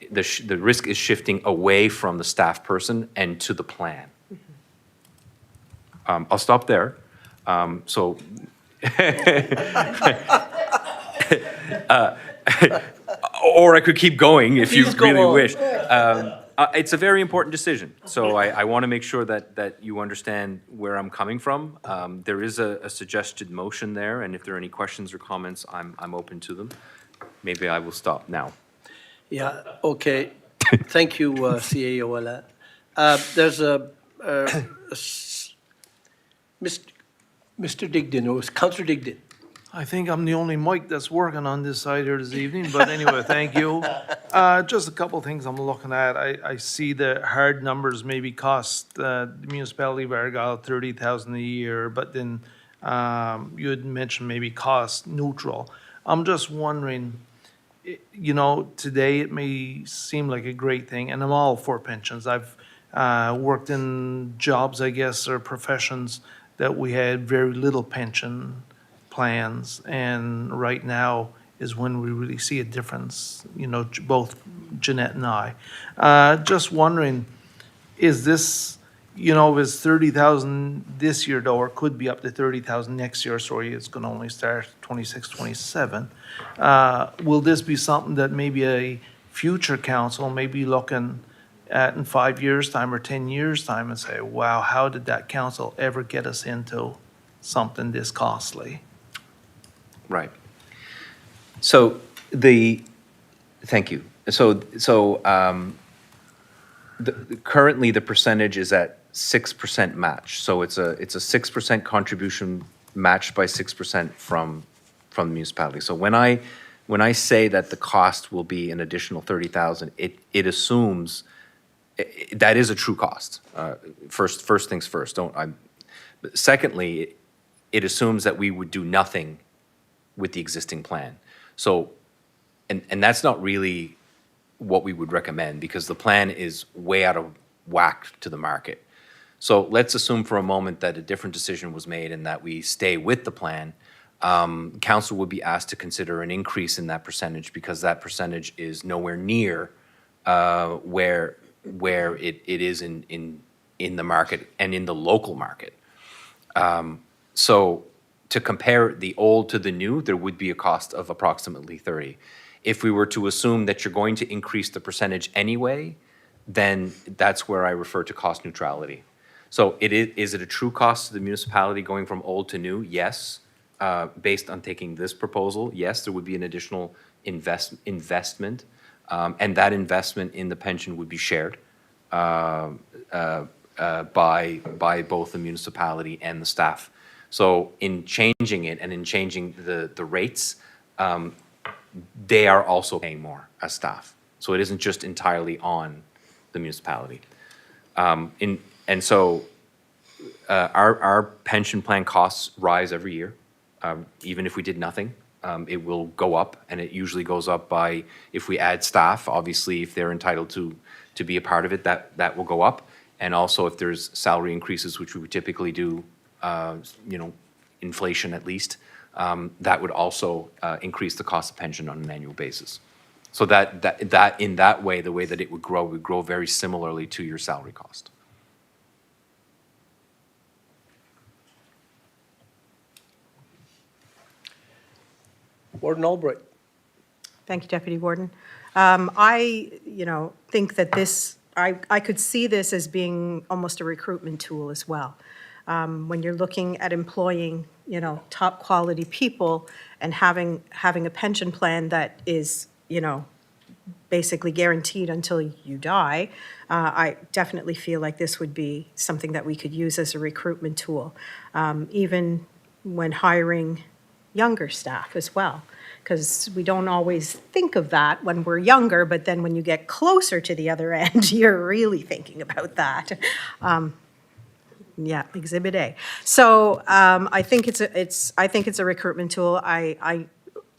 the risk is shifting away from the staff person and to the plan. I'll stop there. So, or I could keep going if you really wish. It's a very important decision, so I want to make sure that you understand where I'm coming from. There is a suggested motion there, and if there are any questions or comments, I'm open to them. Maybe I will stop now. Yeah, okay. Thank you, CAOLA. There's Mr. Digdon, or Councillor Digdon. I think I'm the only mic that's working on this side here this evening, but anyway, thank you. Just a couple of things I'm looking at. I see the hard numbers maybe cost the municipality of Argyle $30,000 a year, but then you had mentioned maybe cost neutral. I'm just wondering, today it may seem like a great thing, and I'm all for pensions. I've worked in jobs, I guess, or professions that we had very little pension plans, and right now is when we really see a difference, both Jeanette and I. Just wondering, is this, is 30,000 this year though, or could be up to 30,000 next year, sorry, it's gonna only start 26, 27. Will this be something that maybe a future council may be looking at in 5 years' time or 10 years' time and say, wow, how did that council ever get us into something this costly? Right. So thank you. So currently the percentage is at 6% match. So it's a 6% contribution matched by 6% from the municipality. So when I when I say that the cost will be an additional 30,000, it assumes, that is a true cost. First things first, but secondly, it assumes that we would do nothing with the existing plan. So, and that's not really what we would recommend, because the plan is way out of whack to the market. So let's assume for a moment that a different decision was made and that we stay with the plan. Council would be asked to consider an increase in that percentage, because that percentage is nowhere near where it is in the market and in the local market. So to compare the old to the new, there would be a cost of approximately 30. If we were to assume that you're going to increase the percentage anyway, then that's where I refer to cost neutrality. So is it a true cost to the municipality going from old to new? Yes. Based on taking this proposal, yes, there would be an additional investment, and that investment in the pension would be shared by both the municipality and the staff. So in changing it and in changing the rates, they are also paying more as staff. So it isn't just entirely on the municipality. And so our pension plan costs rise every year. Even if we did nothing, it will go up, and it usually goes up by, if we add staff, obviously, if they're entitled to be a part of it, that will go up. And also if there's salary increases, which we would typically do, inflation at least, that would also increase the cost of pension on an annual basis. So that in that way, the way that it would grow very similarly to your salary cost. Warden Albright. Thank you, Deputy Warden. I think that I could see this as being almost a recruitment tool as well. When you're looking at employing, top quality people and having a pension plan that is, basically guaranteed until you die, I definitely feel like this would be something that we could use as a recruitment tool, even when hiring younger staff as well, because we don't always think of that when we're younger, but then when you get closer to the other end, you're really thinking about that. Yeah, Exhibit A. So I think it's a recruitment tool.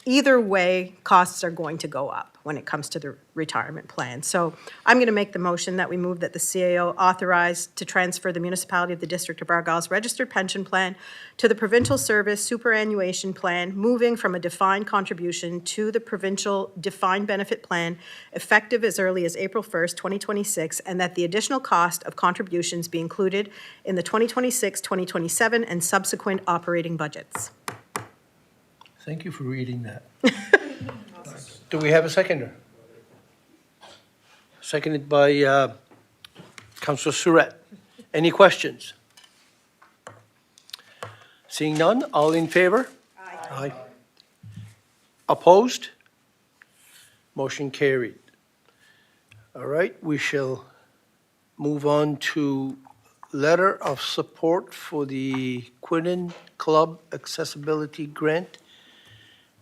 Either way, costs are going to go up when it comes to the retirement plan. So I'm going to make the motion that we move that the CAO authorize to transfer the Municipality of the District of Argyle's registered pension plan to the Provincial Service Superannuation Plan, moving from a defined contribution to the Provincial Defined Benefit Plan, effective as early as April 1st, 2026, and that the additional cost of contributions be included in the 2026, 2027, and subsequent operating budgets. Thank you for reading that. Do we have a seconder? Seconded by Councillor Surratt. Any questions? Seeing none, all in favor? Aye. Opposed? Motion carried. All right, we shall move on to letter of support for the Quinnen Club Accessibility Grant.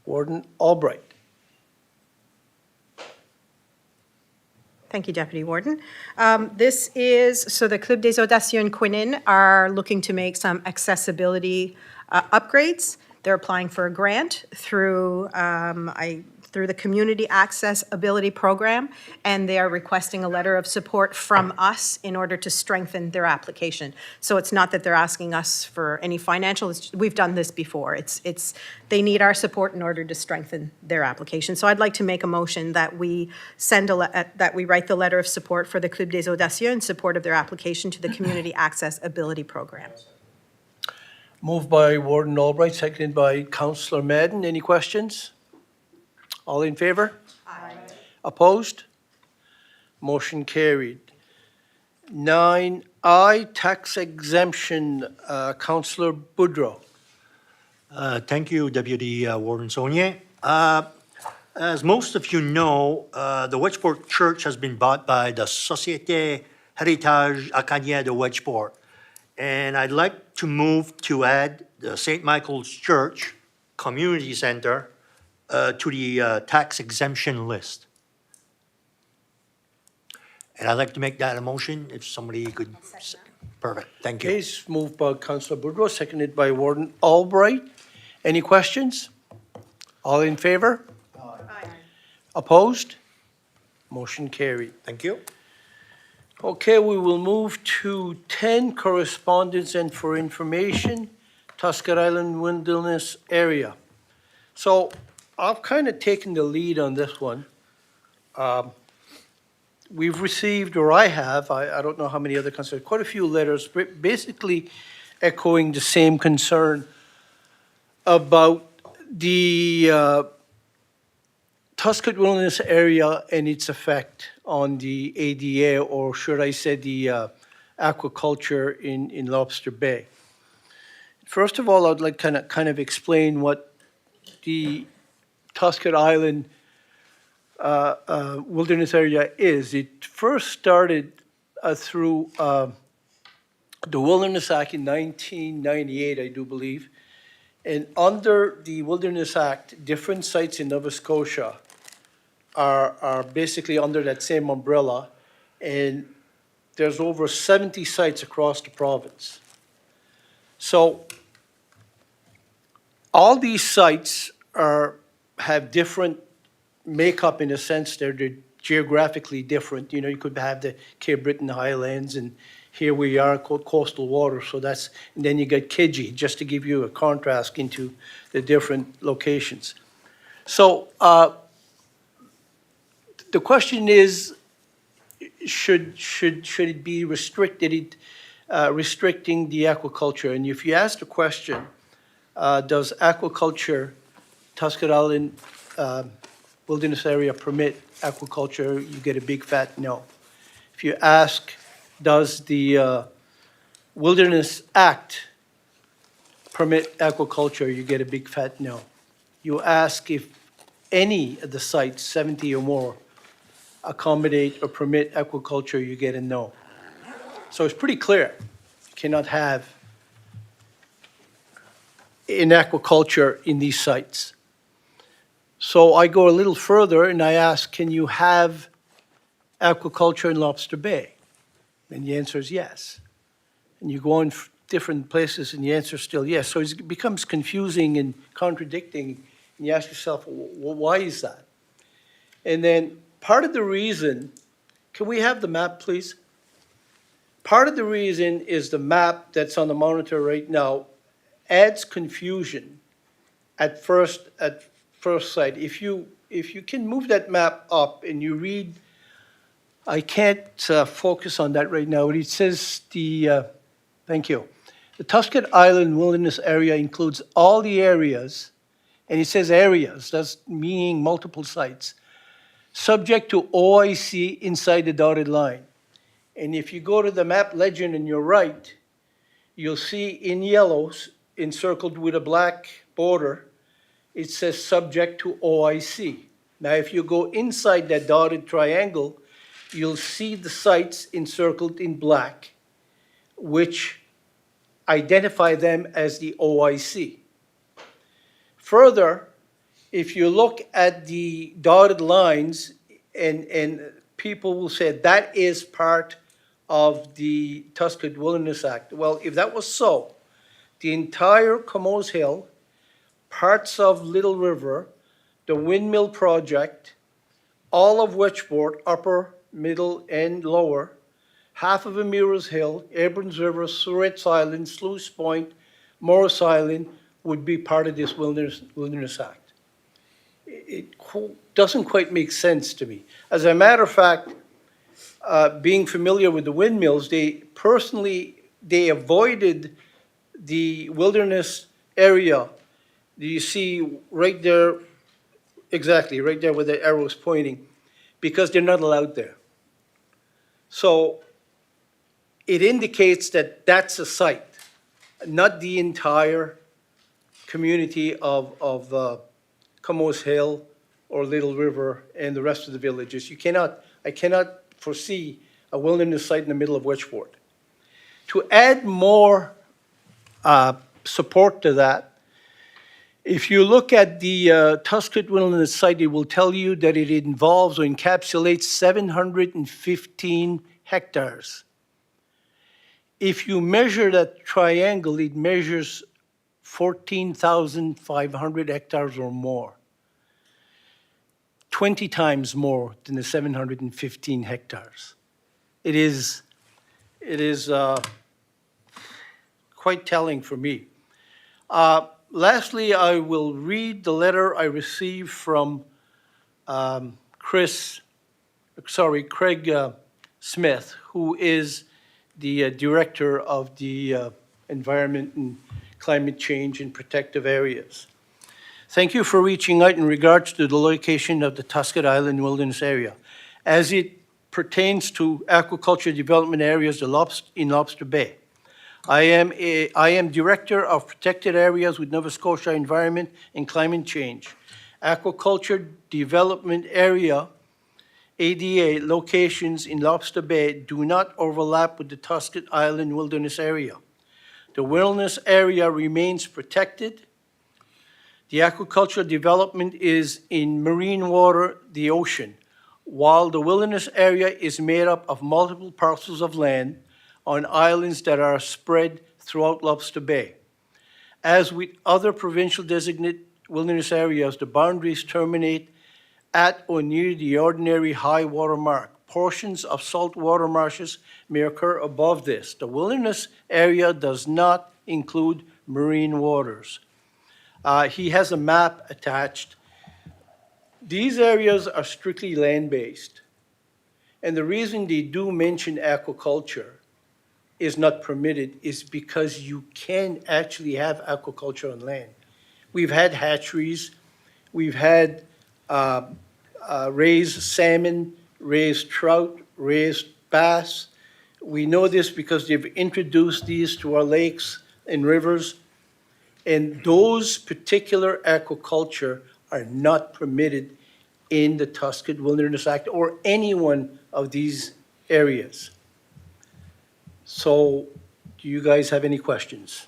Warden Albright. Thank you, Deputy Warden. This is, so the Club des Audacieux in Quinnen are looking to make some accessibility upgrades. They're applying for a grant through the Community Accessibility Program, and they are requesting a letter of support from us in order to strengthen their application. So it's not that they're asking us for any financial, we've done this before. They need our support in order to strengthen their application. So I'd like to make a motion that we that we write the letter of support for the Club des Audacieux in support of their application to the Community Accessibility Program. Moved by Warden Albright, seconded by Councillor Madden. Any questions? All in favor? Aye. Opposed? Motion carried. 9I, tax exemption, Councillor Boudreau. Thank you, Deputy Warden Saunier. As most of you know, the Wedgeport Church has been bought by the Société Héritage Acadien de Wedgeport. And I'd like to move to add the St. Michael's Church Community Center to the tax exemption list. And I'd like to make that a motion, if somebody could. Perfect, thank you. Case moved by Councillor Boudreau, seconded by Warden Albright. Any questions? All in favor? Opposed? Motion carried. Thank you. Okay, we will move to 10, correspondence and for information, Tusket Island Wilderness Area. So I've kind of taken the lead on this one. We've received, or I have, I don't know how many other concerns, quite a few letters, basically echoing the same concern about the Tusket Wilderness Area and its effect on the ADA, or should I say the aquaculture in Lobster Bay. First of all, I'd like kind of explain what the Tusket Island wilderness area is. It first started through the Wilderness Act in 1998, I do believe. And under the Wilderness Act, different sites in Nova Scotia are basically under that same umbrella. And there's over 70 sites across the province. So all these sites have different makeup in a sense. They're geographically different. You know, you could have the Cape Breton Highlands, and here we are, coastal water. So that's, and then you get Kidgee, just to give you a contrast into the different locations. So the question is, should it be restricted, restricting the aquaculture? And if you ask the question, does aquaculture, Tusket Island Wilderness Area permit aquaculture, you get a big fat no. If you ask, does the Wilderness Act permit aquaculture, you get a big fat no. You ask if any of the sites, 70 or more, accommodate or permit aquaculture, you get a no. So it's pretty clear. You cannot have in aquaculture in these sites. So I go a little further and I ask, can you have aquaculture in Lobster Bay? And the answer is yes. And you go on different places and the answer is still yes. So it becomes confusing and contradicting. And you ask yourself, well, why is that? And then part of the reason, can we have the map, please? Part of the reason is the map that's on the monitor right now adds confusion at first sight. If you can move that map up and you read, I can't focus on that right now, but it says thank you. The Tusket Island Wilderness Area includes all the areas, and it says areas, that's meaning multiple sites, subject to OIC inside the dotted line. And if you go to the map legend on your right, you'll see in yellows, encircled with a black border, it says subject to OIC. Now, if you go inside that dotted triangle, you'll see the sites encircled in black, which identify them as the OIC. Further, if you look at the dotted lines, and people will say that is part of the Tusket Wilderness Act. Well, if that was so, the entire Comoes Hill, parts of Little River, the Windmill Project, all of Wedgeport, upper, middle, and lower, half of Amira's Hill, Abrams River, Surratt's Island, Sluice Point, Morris Island would be part of this Wilderness Act. It doesn't quite make sense to me. As a matter of fact, being familiar with the windmills, they avoided the wilderness area. You see right there, exactly, right there where the arrow is pointing, because they're not allowed there. So it indicates that that's a site, not the entire community of Comoes Hill or Little River and the rest of the villages. I cannot foresee a wilderness site in the middle of Wedgeport. To add more support to that, If you look at the Tusket Wilderness Site, it will tell you that it involves or encapsulates 715 hectares. If you measure that triangle, it measures 14,500 hectares or more. 20 times more than the 715 hectares. It is quite telling for me. Lastly, I will read the letter I received from Craig Smith, who is the Director of the Environment and Climate Change and Protective Areas. Thank you for reaching out in regards to the location of the Tusket Island Wilderness Area. As it pertains to aquaculture development areas in Lobster Bay. I am Director of Protected Areas with Nova Scotia Environment and Climate Change. Aquaculture Development Area, ADA, locations in Lobster Bay do not overlap with the Tusket Island Wilderness Area. The wilderness area remains protected. The aquaculture development is in marine water, the ocean, while the wilderness area is made up of multiple parcels of land on islands that are spread throughout Lobster Bay. As with other provincial designated wilderness areas, the boundaries terminate at or near the ordinary high water mark. Portions of saltwater marshes may occur above this. The wilderness area does not include marine waters. He has a map attached. These areas are strictly land-based. And the reason they do mention aquaculture is not permitted is because you can actually have aquaculture on land. We've had hatcheries, we've had raised salmon, raised trout, raised bass. We know this because they've introduced these to our lakes and rivers. And those particular aquaculture are not permitted in the Tusket Wilderness Act or any one of these areas. So, do you guys have any questions?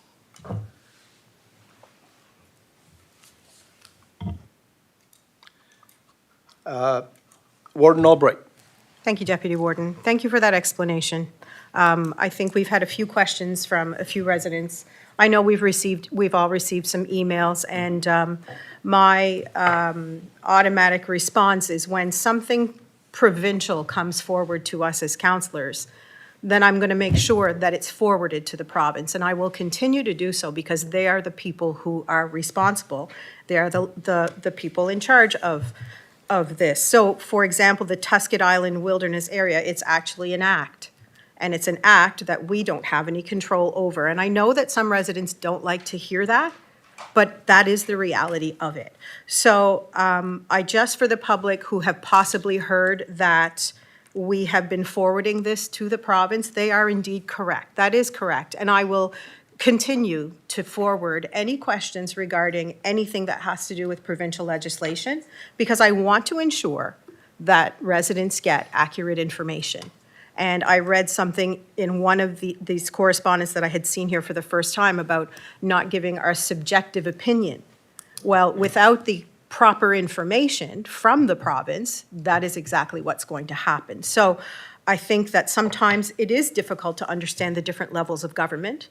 Warden Albright. Thank you, Deputy Warden. Thank you for that explanation. I think we've had a few questions from a few residents. I know we've all received some emails, and my automatic response is when something provincial comes forward to us as councillors, then I'm going to make sure that it's forwarded to the province, and I will continue to do so because they are the people who are responsible. They are the people in charge of this. So, for example, the Tusket Island Wilderness Area, it's actually an act. And it's an act that we don't have any control over. And I know that some residents don't like to hear that, but that is the reality of it. So I just, for the public who have possibly heard that we have been forwarding this to the province, they are indeed correct. That is correct. And I will continue to forward any questions regarding anything that has to do with provincial legislation, because I want to ensure that residents get accurate information. And I read something in one of these correspondence that I had seen here for the first time about not giving our subjective opinion. Well, without the proper information from the province, that is exactly what's going to happen. So I think that sometimes it is difficult to understand the different levels of government,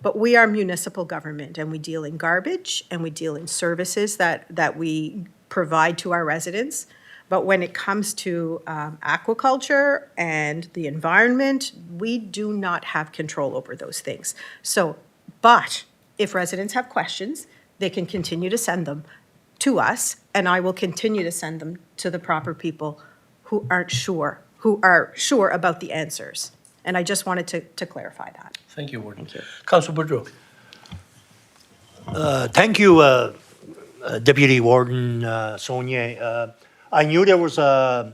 but we are municipal government, and we deal in garbage, and we deal in services that we provide to our residents. But when it comes to aquaculture and the environment, we do not have control over those things. So, but if residents have questions, they can continue to send them to us, and I will continue to send them to the proper people who are sure about the answers. And I just wanted to clarify that. Thank you, Warden. Councilor Boudreau. Thank you, Deputy Warden Saulnier. I knew there was a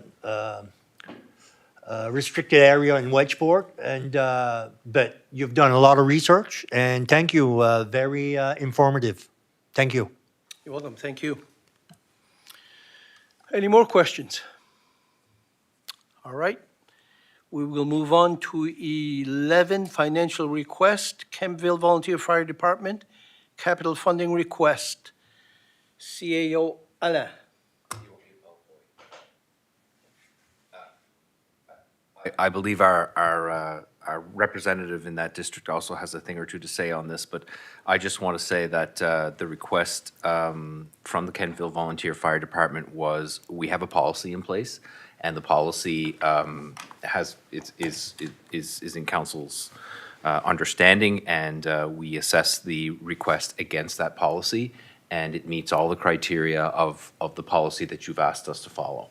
restricted area in Wedgeport, but you've done a lot of research, and thank you, very informative. Thank you. You're welcome, thank you. Any more questions? All right. We will move on to 11, financial request, Kentville Volunteer Fire Department, capital funding request. CAO Alain. I believe our representative in that district also has a thing or two to say on this, but I just want to say that the request from the Kentville Volunteer Fire Department was, we have a policy in place, and the policy is in council's understanding, and we assess the request against that policy, and it meets all the criteria of the policy that you've asked us to follow.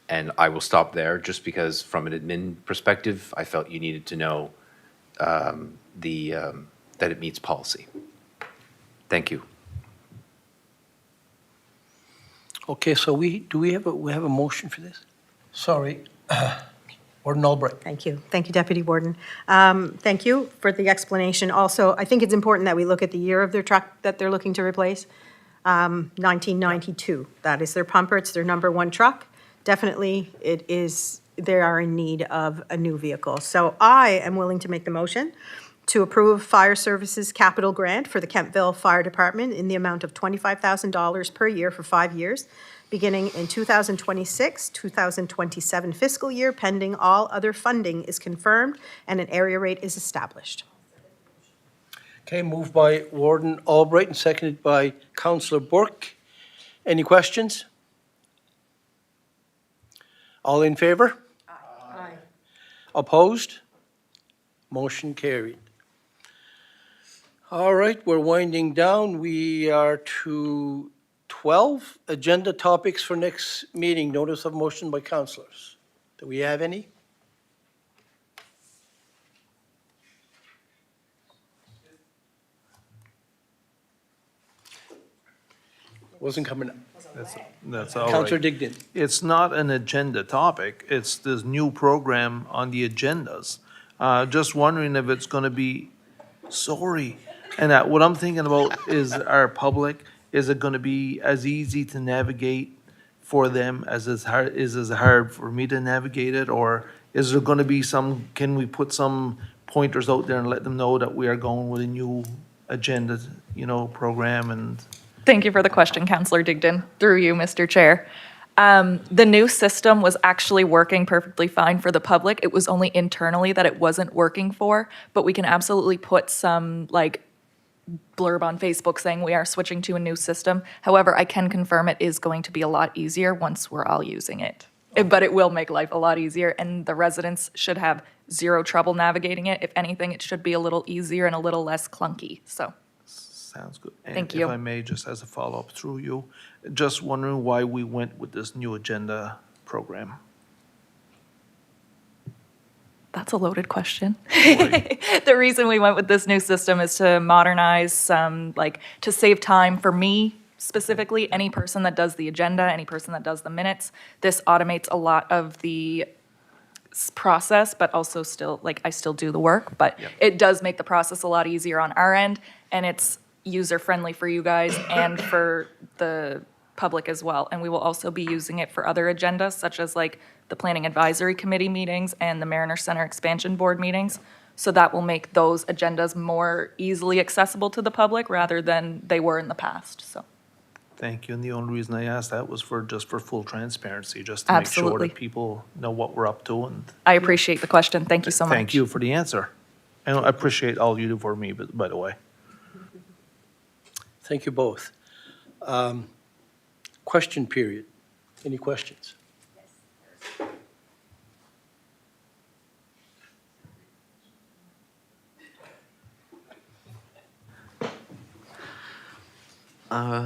And I will stop there, just because from an admin perspective, I felt you needed to know that it meets policy. Thank you. Okay, so we have a motion for this? Sorry, Warden Albright. Thank you. Thank you, Deputy Warden. Thank you for the explanation. Also, I think it's important that we look at the year of their truck that they're looking to replace. 1992. That is their pumper. It's their number one truck. Definitely, they are in need of a new vehicle. So I am willing to make the motion to approve Fire Services Capital Grant for the Kentville Fire Department in the amount of $25,000 per year for 5 years, beginning in 2026, 2027 fiscal year, pending all other funding is confirmed and an area rate is established. Okay, moved by Warden Albright and seconded by Councillor Burke. Any questions? All in favor? Aye. Opposed? Motion carried. All right, we're winding down. We are to 12, agenda topics for next meeting. Notice of motion by councillors. Do we have any? Wasn't coming up. That's all Councillor right. Digdon. It's not an agenda topic, it's this new program on the agendas. Just wondering if it's gonna be, sorry, and what I'm thinking about is our public, is it gonna be as easy to navigate for them as it's hard for me to navigate it? Or is there gonna be can we put some pointers out there and let them know that we are going with a new agenda, program and? Thank you for the question, Councillor Digdon. Through you, Mr. Chair. The new system was actually working perfectly fine for the public. It was only internally that it wasn't working for, but we can absolutely put some blurb on Facebook saying we are switching to a new system. However, I can confirm it is going to be a lot easier once we're all using it. But it will make life a lot easier, and the residents should have zero trouble navigating it. If anything, it should be a little easier and a little less clunky, so. Sounds good. Thank And you. if I may, just as a follow-up through you, just wondering why we went with this new agenda program. That's a loaded question. The reason we went with this new system is to modernize some, to save time for me specifically, any person that does the agenda, any person that does the minutes. This automates a lot of the process, but also still, I still do the work, but it does make the process a lot easier on our end, and it's user-friendly for you guys and for the public as well. And we will also be using it for other agendas, such as the Planning Advisory Committee meetings and the Mariner Center Expansion Board meetings. So that will make those agendas more easily accessible to the public rather than they were in the past, so. Thank you, and the only reason I asked that was just for full transparency, just to make sure Absolutely. that people know what we're up to, and I appreciate the question. Thank you so much. thank you for the answer. And I appreciate all you do for me, by the way. Thank you both. Question period. Any questions?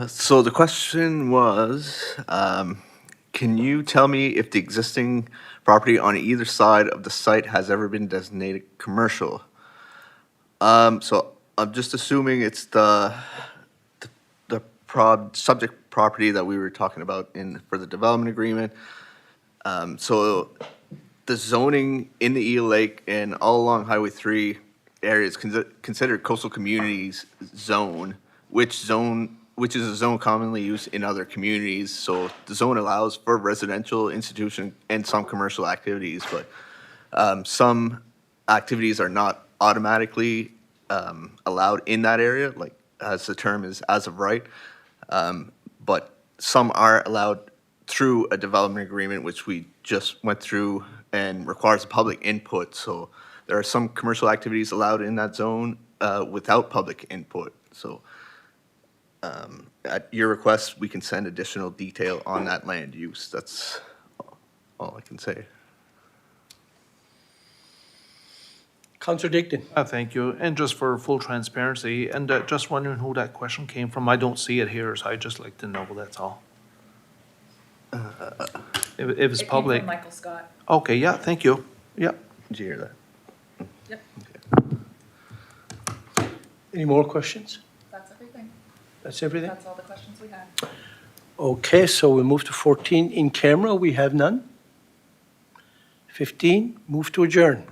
So the question was, can you tell me if the existing property on either side of the site has ever been designated commercial? So I'm just assuming it's the subject property that we were talking about for the development agreement. So the zoning in the Eel Lake and all along Highway 3 area is considered coastal communities zone, which is a zone commonly used in other communities. So the zone allows for residential, institution, and some commercial activities, but some activities are not automatically allowed in that area, like as the term is as of right. But some are allowed through a development agreement, which we just went through and requires public input. So there are some commercial activities allowed in that zone without public input. So at your request, we can send additional detail on that land use. That's all I can say. Councillor Digdon. Thank you. And just for full transparency, and just wondering who that question came from. I don't see it here, so I'd just like to know, that's all. If it's public. Michael Scott. Okay, yeah, thank you. Yeah. Did you hear that? Yep, Any more questions? that's everything. That's everything? That's all the questions we had. Okay, so we move to 14 in camera. We have none. 15, move to adjourn.